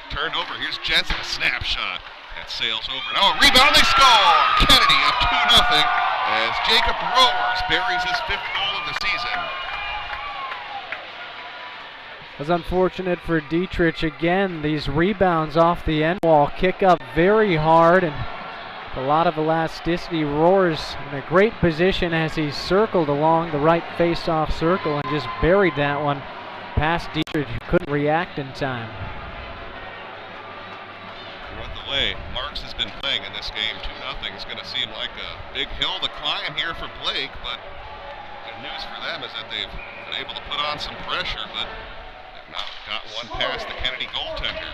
Turned over, here's Jensen, a snapshot. That sails over. Now a rebound, they score! Kennedy up 2-0 as Jacob Rowers buries his 5th goal of the season. It was unfortunate for Dietrich again. These rebounds off the end wall kick up very hard, and a lot of elasticity. Roars in a great position as he circled along the right face-off circle and just buried that one past Dietrich, who couldn't react in time. With the way Marks has been playing in this game, 2-0 is going to seem like a big hill to climb here for Blake, but good news for them is that they've been able to put on some pressure, but they've not got one past the Kennedy goaltender.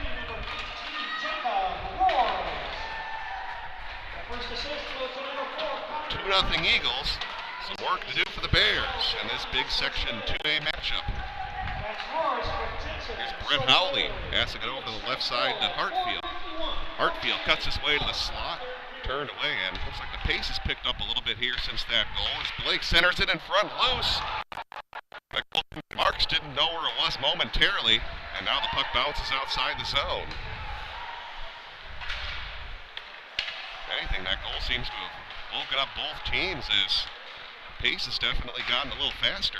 2-0 Eagles. Some work to do for the Bears in this big Section 2A matchup. Here's Brett Howley passing it over to the left side to Hartfield. Hartfield cuts his way to the slot, turned away, and looks like the pace has picked up a little bit here since that goal as Blake centers it in front loose. Marks didn't know where it was momentarily, and now the puck bounces outside the zone. If anything, that goal seems to have woken up both teams as pace has definitely gotten a little faster.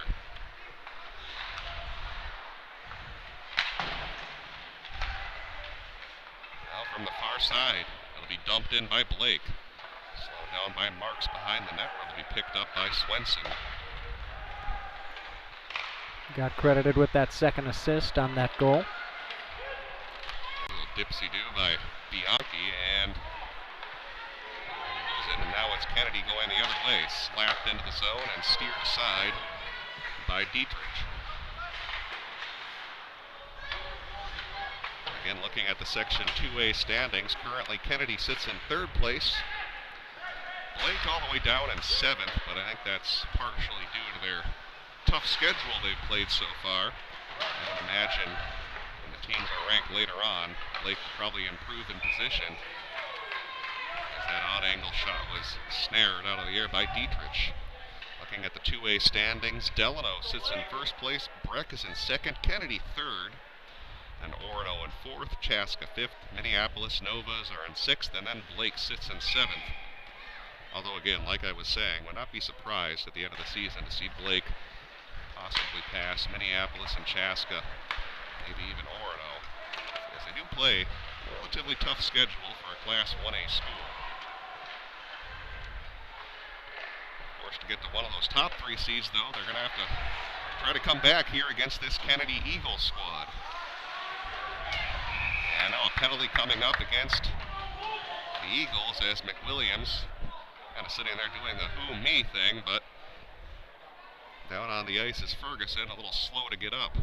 Now from the far side, it'll be dumped in by Blake. Slowed down by Marks behind the net, where it'll be picked up by Swenson. Got credited with that second assist on that goal. A little dipsy-do by Bianchi, and now it's Kennedy going the other way, slapped into the zone and steered aside by Dietrich. Again, looking at the Section 2A standings, currently Kennedy sits in 3rd place. Blake all the way down in 7th, but I think that's partially due to their tough schedule they've played so far. I would imagine when the teams are ranked later on, Blake will probably improve in position. That odd angle shot was snared out of the air by Dietrich. Looking at the 2A standings, Delano sits in 1st place, Breck is in 2nd, Kennedy 3rd, and Orono in 4th, Chaska 5th, Minneapolis Novas are in 6th, and then Blake sits in 7th. Although again, like I was saying, would not be surprised at the end of the season to see Blake possibly pass Minneapolis and Chaska, maybe even Orono, as they do play a relatively tough schedule for a Class 1A school. To get to one of those top 3 seeds, though, they're going to have to try to come back here against this Kennedy Eagles squad. And now a penalty coming up against the Eagles as McWilliams kind of sitting there doing the who me thing, but Down on the ice is Ferguson, a little slow to get up.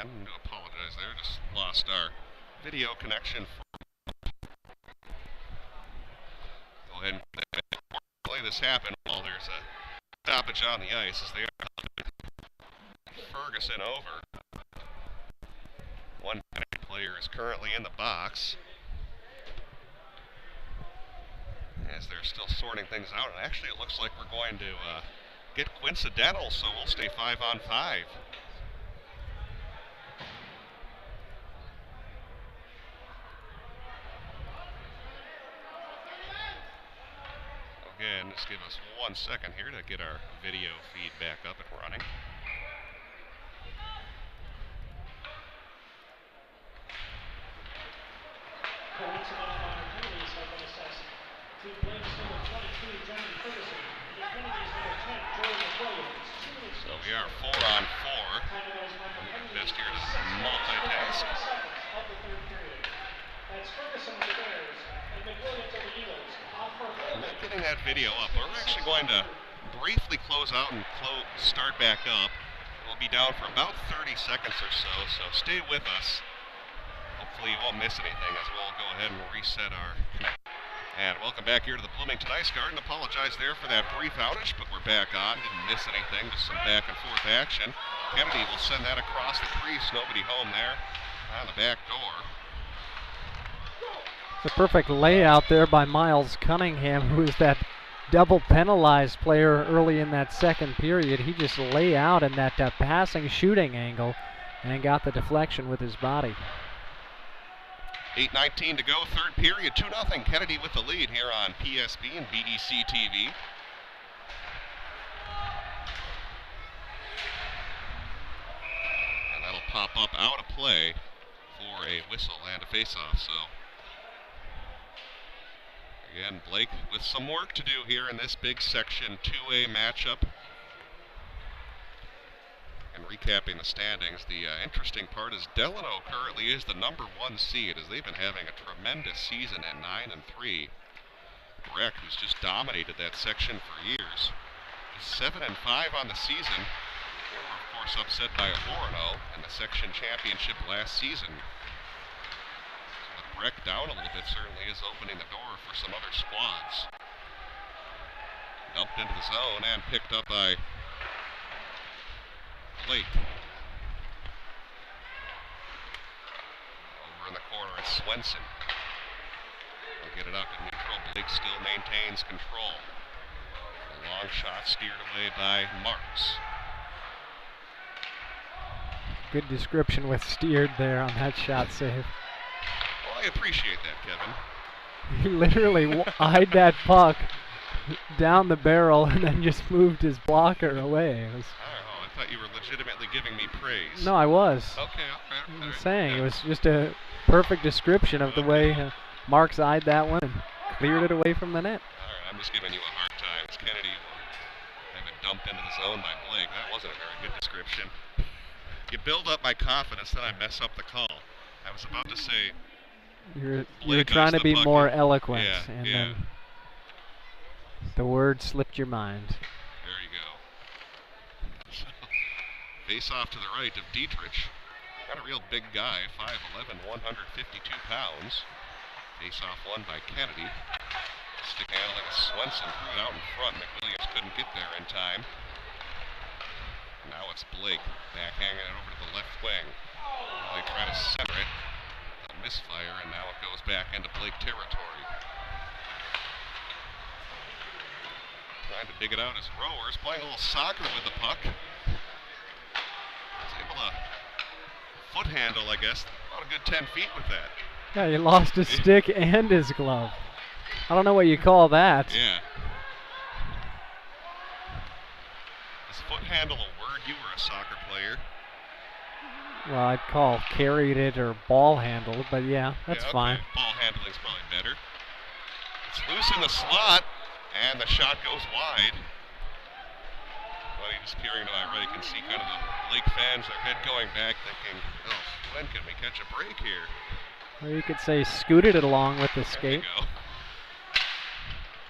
And I apologize there, just lost our video connection. Go ahead and play this happen while there's a stoppage on the ice as they are Ferguson over. One player is currently in the box as they're still sorting things out. And actually, it looks like we're going to get coincidental, so we'll stay 5-on-5. Again, just give us 1 second here to get our video feed back up and running. So we are 4-on-4. Best here to multitask. I'm not getting that video up. We're actually going to briefly close out and start back up. We'll be down for about 30 seconds or so, so stay with us. Hopefully you won't miss anything as we'll go ahead and reset our connection. And welcome back here to the Bloomington Ice Garden. Apologize there for that brief outage, but we're back on. Didn't miss anything, just some back and forth action. Kennedy will send that across the crease. Nobody home there on the back door. It's a perfect layout there by Miles Cunningham, who is that double penalized player early in that second period. He just lay out in that passing shooting angle and got the deflection with his body. 8:19 to go, third period, 2-0. Kennedy with the lead here on PSB and BEC TV. And that'll pop up out of play for a whistle and a face-off. So again, Blake with some work to do here in this big Section 2A matchup. And recapping the standings, the interesting part is Delano currently is the #1 seed as they've been having a tremendous season at 9-3. Breck, who's just dominated that section for years, is 7-5 on the season. They were, of course, upset by Orono in the section championship last season. So with Breck down a little bit certainly is opening the door for some other squads. Dumped into the zone and picked up by Blake. Over in the corner, it's Swenson. They'll get it out to neutral. Blake still maintains control. A long shot steered away by Marks. Good description with steered there on that shot save. Well, I appreciate that, Kevin. He literally eyed that puck down the barrel and then just moved his blocker away. It was, I thought you were legitimately giving me praise. no, I was. Okay, I was saying it was just a perfect description of the way Marks eyed that one and cleared it away from the net. All right, I'm just giving you a hard time. It's Kennedy having dumped into the zone by Blake. That wasn't a very good description. You build up my confidence, then I mess up the call. I was about to say you're trying to be more eloquent, yeah, and yeah. then the word slipped your mind. There you go. Face off to the right of Dietrich. Got a real big guy, 5'11", 152 pounds. Face off won by Kennedy. Stick handling of Swenson, threw it out in front. McWilliams couldn't get there in time. Now it's Blake, backhanging it over to the left wing. Now they try to center it. A misfire, and now it goes back into Blake territory. Trying to dig it out as Rowers, playing a little soccer with the puck. Foot handle, I guess, about a good 10 feet with that. Yeah, he lost his stick and his glove. I don't know what you call that. Yeah. Is foot handle a word? You were a soccer player. Well, I'd call carried it or ball handled, but yeah, that's fine. Ball handling's probably better. It's loose in the slot, and the shot goes wide. Well, just peering to my right, you can see kind of the Blake fans, their head going back, thinking, oh, when can we catch a break here? Or you could say scooted it along with the There skate. you go.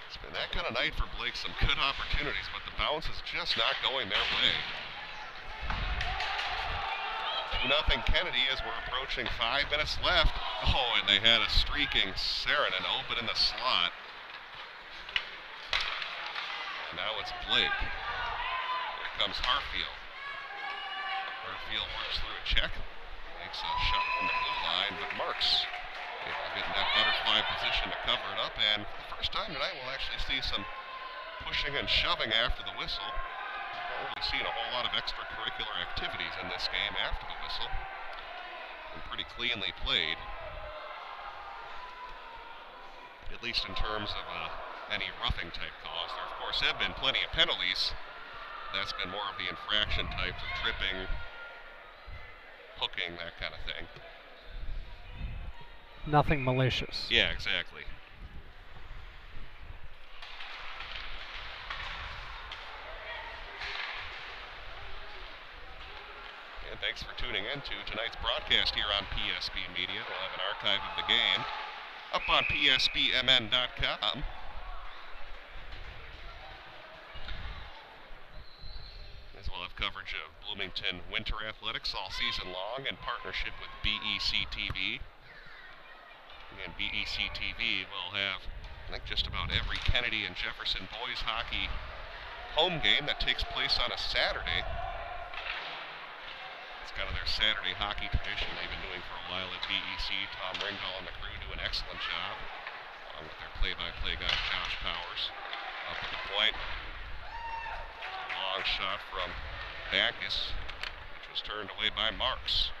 It's been that kind of night for Blake. Some good opportunities, but the bounce is just not going their way. 2-0 Kennedy as we're approaching 5 minutes left. Oh, and they had a streaking Saarinen open in the slot. And now it's Blake. Here comes Hartfield. Hartfield works through a check. Makes a shot from the blue line, but Marks able to get in that butterfly position to cover it up. And for the first time tonight, we'll actually see some pushing and shoving after the whistle. Not really seen a whole lot of extracurricular activities in this game after the whistle. And pretty cleanly played. At least in terms of any roughing type calls. There, of course, have been plenty of penalties. That's been more of the infraction types of tripping, hooking, that kind of thing. Nothing malicious. Yeah, exactly. And thanks for tuning in to tonight's broadcast here on PSB Media. We'll have an archive of the game up on psbmn.com. As well have coverage of Bloomington Winter Athletics all season long in partnership with BEC TV. And BEC TV will have, I think, just about every Kennedy and Jefferson boys hockey home game that takes place on a Saturday. It's kind of their Saturday hockey tradition they've been doing for a while at BEC. Tom Ringdahl and the crew do an excellent job, along with their play-by-play guy Josh Powers. Up at the point. Long shot from Backus, which was turned away by Marks.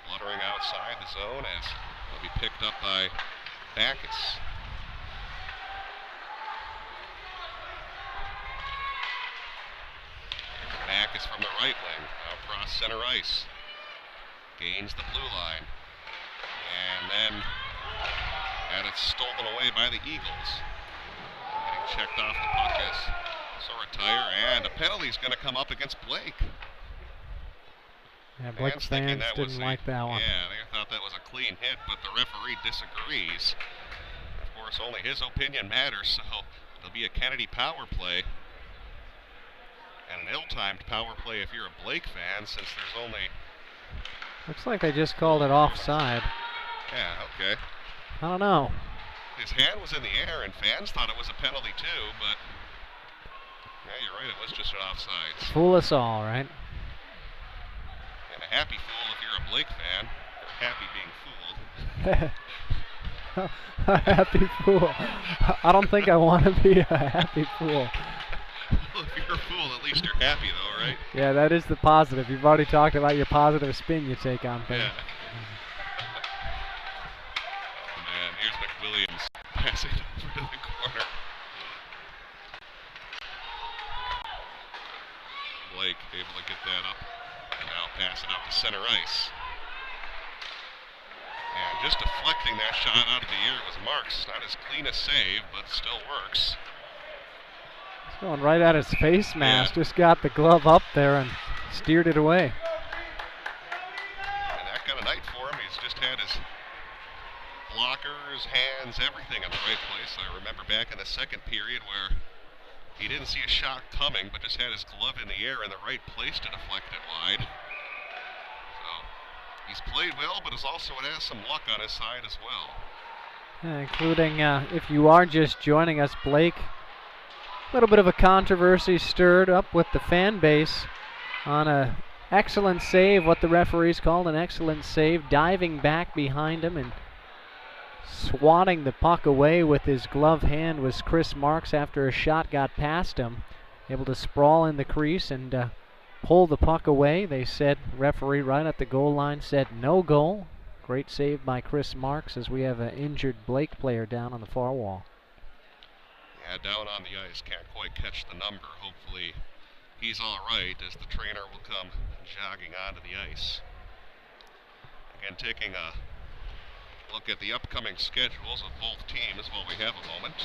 Fluttering outside the zone as will be picked up by Backus. Backus from the right wing, now across center ice. Gains the blue line. And then had it stolen away by the Eagles. Getting checked off the puck as Sorotire, and a penalty's going to come up against Blake. Yeah, Blake fans didn't like that one. Yeah, they thought that was a clean hit, but the referee disagrees. Of course, only his opinion matters, so there'll be a Kennedy power play. And an ill-timed power play if you're a Blake fan, since there's only... Looks like they just called it offside. Yeah, okay. I don't know. His hand was in the air, and fans thought it was a penalty too, but... Yeah, you're right, it was just an offsides. Fool us all, right? And a happy fool if you're a Blake fan. You're happy being fooled. A happy fool. I don't think I want to be a happy fool. Well, if you're a fool, at least you're happy though, right? Yeah, that is the positive. You've already talked about your positive spin you take on things. Yeah. Oh, man, here's McWilliams passing over to the corner. Blake able to get that up. And now pass it out to center ice. And just deflecting that shot out of the air was Marks. Not his cleanest save, but still works. It's going right at his face mask. Just got the glove up there and steered it away. And that kind of night for him. He's just had his blockers, hands, everything in the right place. I remember back in the second period where he didn't see a shot coming, but just had his glove in the air in the right place to deflect it wide. So he's played well, but has also has some luck on his side as well. Yeah, including, if you are just joining us, Blake, a little bit of a controversy stirred up with the fan base on a excellent save, what the referees called an excellent save, diving back behind him and swatting the puck away with his gloved hand was Chris Marks after a shot got past him. Able to sprawl in the crease and pull the puck away. They said, referee right at the goal line said no goal. Great save by Chris Marks as we have an injured Blake player down on the far wall. Yeah, down on the ice, can't quite catch the number. Hopefully he's all right as the trainer will come jogging onto the ice. Again, taking a look at the upcoming schedules of both teams while we have a moment.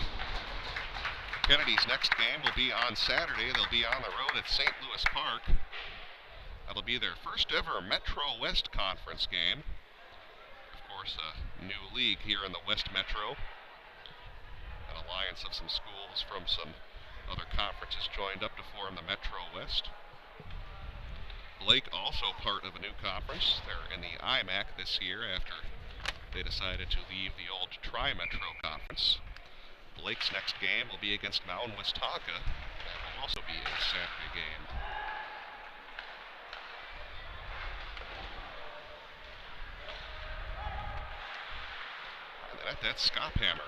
Kennedy's next game will be on Saturday. They'll be on the road at St. Louis Park. That'll be their first ever Metro West Conference game. Of course, a new league here in the West Metro. An alliance of some schools from some other conferences joined up to form the Metro West. Blake also part of a new conference. They're in the IMAC this year after they decided to leave the old Tri-Metro Conference. Blake's next game will be against Mountain Westaka. That will also be a Saturday game. And that's Skophammer.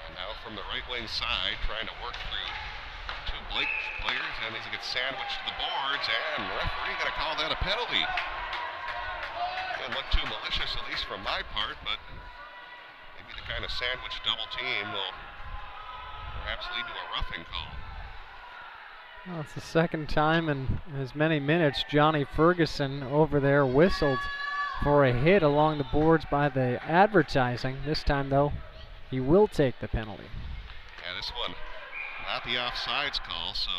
And now from the right wing side, trying to work through two Blake players, and he's going to get sandwiched to the boards, and the referee going to call that a penalty. Didn't look too malicious, at least from my part, but maybe the kind of sandwich double team will perhaps lead to a roughing call. Well, it's the second time in as many minutes Johnny Ferguson over there whistled for a hit along the boards by the advertising. This time, though, he will take the penalty. Yeah, this one, not the offsides call, so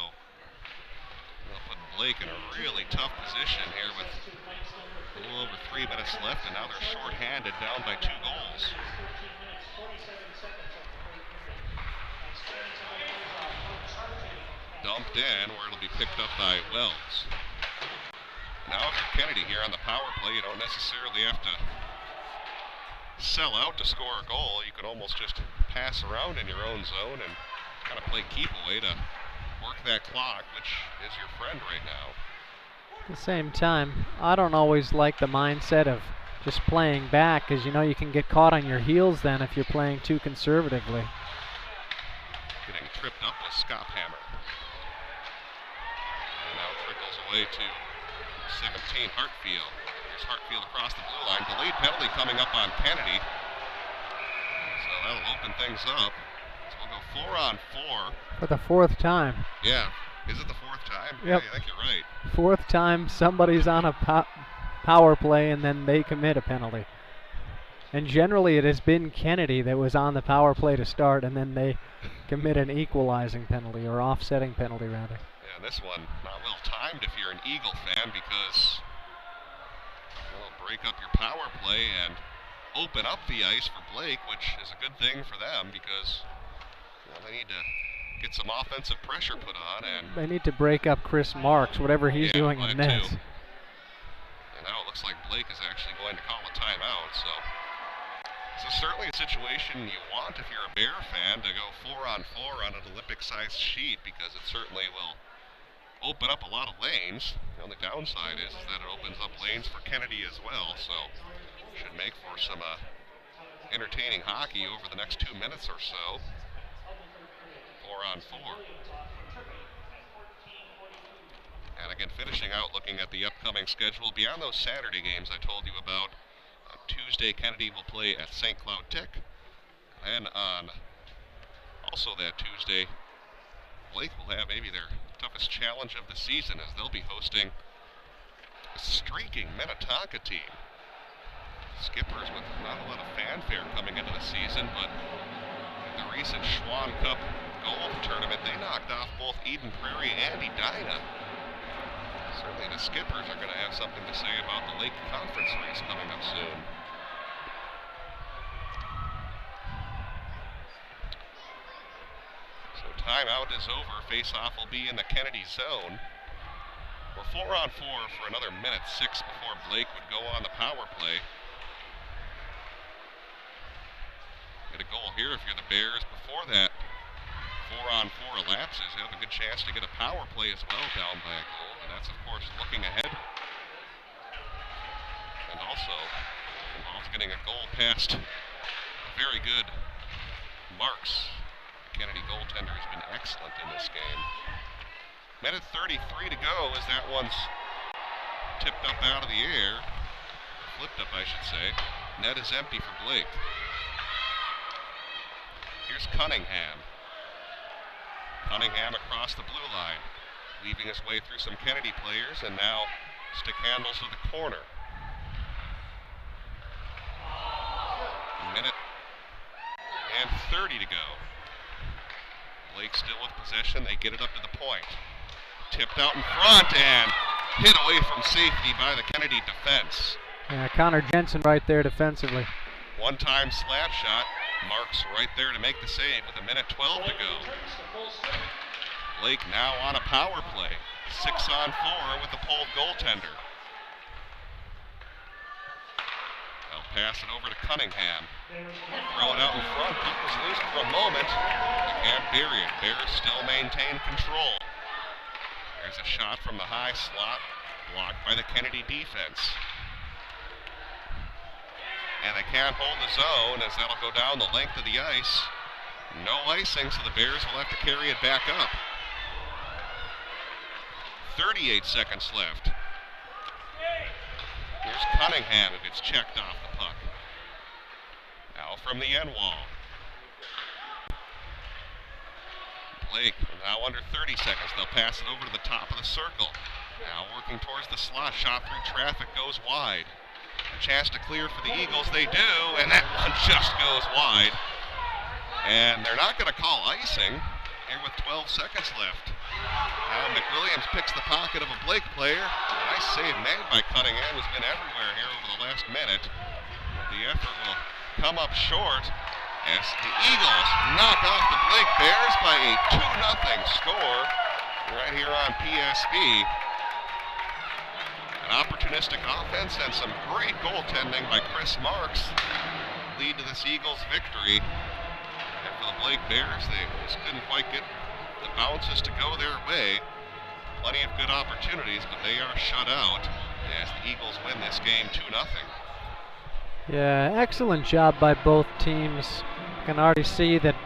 they'll put Blake in a really tough position here with a little over 3 minutes left, and now they're shorthanded, down by 2 goals. Dumped in where it'll be picked up by Wells. Now if you're Kennedy here on the power play, you don't necessarily have to sell out to score a goal. You can almost just pass around in your own zone and kind of play keep away to work that clock, which is your friend right now. At the same time, I don't always like the mindset of just playing back, because you know you can get caught on your heels then if you're playing too conservatively. Getting tripped up with Skophammer. And now trickles away to 17, Hartfield. Here's Hartfield across the blue line. Delayed penalty coming up on Kennedy. So that'll open things up. So we'll go 4-on-4. For the 4th time. Yeah. Is it the 4th time? Yep. Yeah, I think you're right. 4th time somebody's on a power play and then they commit a penalty. And generally it has been Kennedy that was on the power play to start, and then they commit an equalizing penalty, or offsetting penalty rather. Yeah, this one not well timed if you're an Eagle fan, because it'll break up your power play and open up the ice for Blake, which is a good thing for them, because they need to get some offensive pressure put on. And they need to break up Chris Marks, whatever he's doing in nets. And now it looks like Blake is actually going to call a timeout. So this is certainly a situation you want if you're a Bear fan, to go 4-on-4 on an Olympic-sized sheet, because it certainly will open up a lot of lanes. The only downside is that it opens up lanes for Kennedy as well, so should make for some entertaining hockey over the next 2 minutes or so. 4-on-4. And again, finishing out, looking at the upcoming schedule, beyond those Saturday games I told you about, on Tuesday Kennedy will play at St. Cloud Tech, and on also that Tuesday, Blake will have maybe their toughest challenge of the season, as they'll be hosting a streaking Minnetonka team. Skippers with not a lot of fanfare coming into the season, but in the recent Schwann Cup golf tournament, they knocked off both Eden Prairie and Edina. Certainly the Skippers are going to have something to say about the Lake Conference race coming up soon. So timeout is over. Face-off will be in the Kennedy zone. We're 4-on-4 for another minute 6 before Blake would go on the power play. Get a goal here if you're the Bears. Before that 4-on-4 elapses, you have a good chance to get a power play as well down by a goal. And that's, of course, looking ahead. And also involves getting a goal past a very good Marks. The Kennedy goaltender has been excellent in this game. Minute 33 to go as that one's tipped up out of the air. Flipped up, I should say. Net is empty for Blake. Here's Cunningham. Cunningham across the blue line, weaving his way through some Kennedy players, and now stick handles to the corner. Minute and 30 to go. Blake still with possession. They get it up to the point. Tipped out in front and hit away from safety by the Kennedy defense. Yeah, Connor Jensen right there defensively. One-time slap shot. Marks right there to make the save with 1:12 to go. Blake now on a power play. 6-on-4 with the pulled goaltender. They'll pass it over to Cunningham. Throw it out in front. Puck was loose for a moment. They can't bury it. Bears still maintain control. There's a shot from the high slot, blocked by the Kennedy defense. And they can't hold the zone as that'll go down the length of the ice. No icing, so the Bears will have to carry it back up. 38 seconds left. Here's Cunningham who gets checked off the puck. Now from the end wall. Blake now under 30 seconds. They'll pass it over to the top of the circle. Now working towards the slot. Shot through traffic goes wide. A chance to clear for the Eagles. They do, and that one just goes wide. And they're not going to call icing here with 12 seconds left. Now McWilliams picks the pocket of a Blake player. Nice save made by Cunningham, who's been everywhere here over the last minute. The effort will come up short as the Eagles knock off the Blake Bears by a 2-0 score right here on PSB. An opportunistic offense and some great goaltending by Chris Marks lead to this Eagles victory. And for the Blake Bears, they just couldn't quite get the bounces to go their way. Plenty of good opportunities, but they are shut out as the Eagles win this game 2-0. Yeah, excellent job by both teams. You can already see that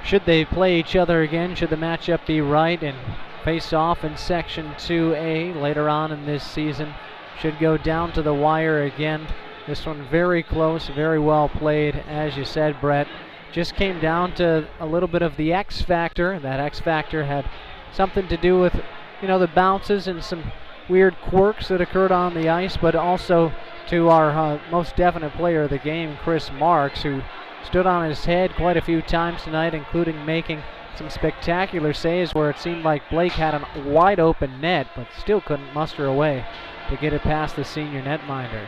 should they play each other again, should the matchup be right and face off in Section 2A later on in this season, should go down to the wire again. This one very close, very well played, as you said, Brett. Just came down to a little bit of the X factor. That X factor had something to do with, you know, the bounces and some weird quirks that occurred on the ice, but also to our most definite player of the game, Chris Marks, who stood on his head quite a few times tonight, including making some spectacular saves where it seemed like Blake had a wide open net, but still couldn't muster a way to get it past the senior netminder.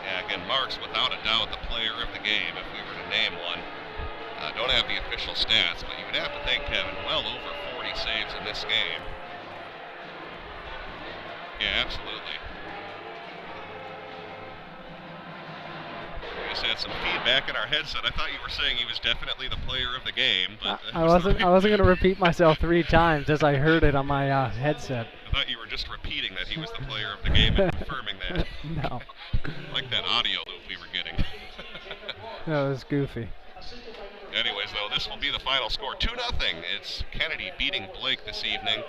Yeah, again, Marks without a doubt the player of the game if we were to name one. Don't have the official stats, but you would have to think, Kevin, well over 40 saves in this game. Yeah, absolutely. We just had some feedback in our headset. I thought you were saying he was definitely the player of the game, but I wasn't going to repeat myself 3 times as I heard it on my headset. I thought you were just repeating that he was the player of the game and confirming that. No. Like that audio loop we were getting. That was goofy. Anyways, though, this will be the final score. 2-0. It's Kennedy beating Blake this evening.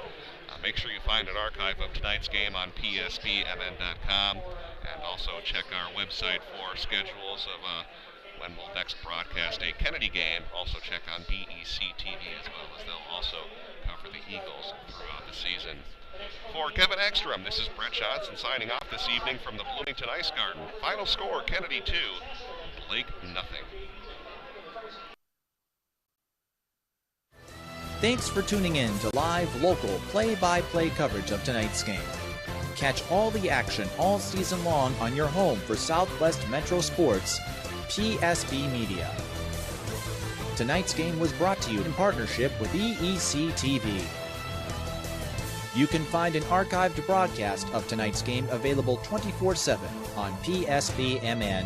Make sure you find an archive of tonight's game on psbmn.com. And also check our website for schedules of when we'll next broadcast a Kennedy game. Also check on BEC TV as well, as they'll also cover the Eagles throughout the season. For Kevin Ekstrom, this is Brett Johnson signing off this evening from the Bloomington Ice Garden. Final score, Kennedy 2, Blake 0. Thanks for tuning in to live, local, play-by-play coverage of tonight's game. Catch all the action all season long on your home for Southwest Metro Sports, PSB Media. Tonight's game was brought to you in partnership with EEC TV. You can find an archived broadcast of tonight's game available 24/7 on psbmn.com.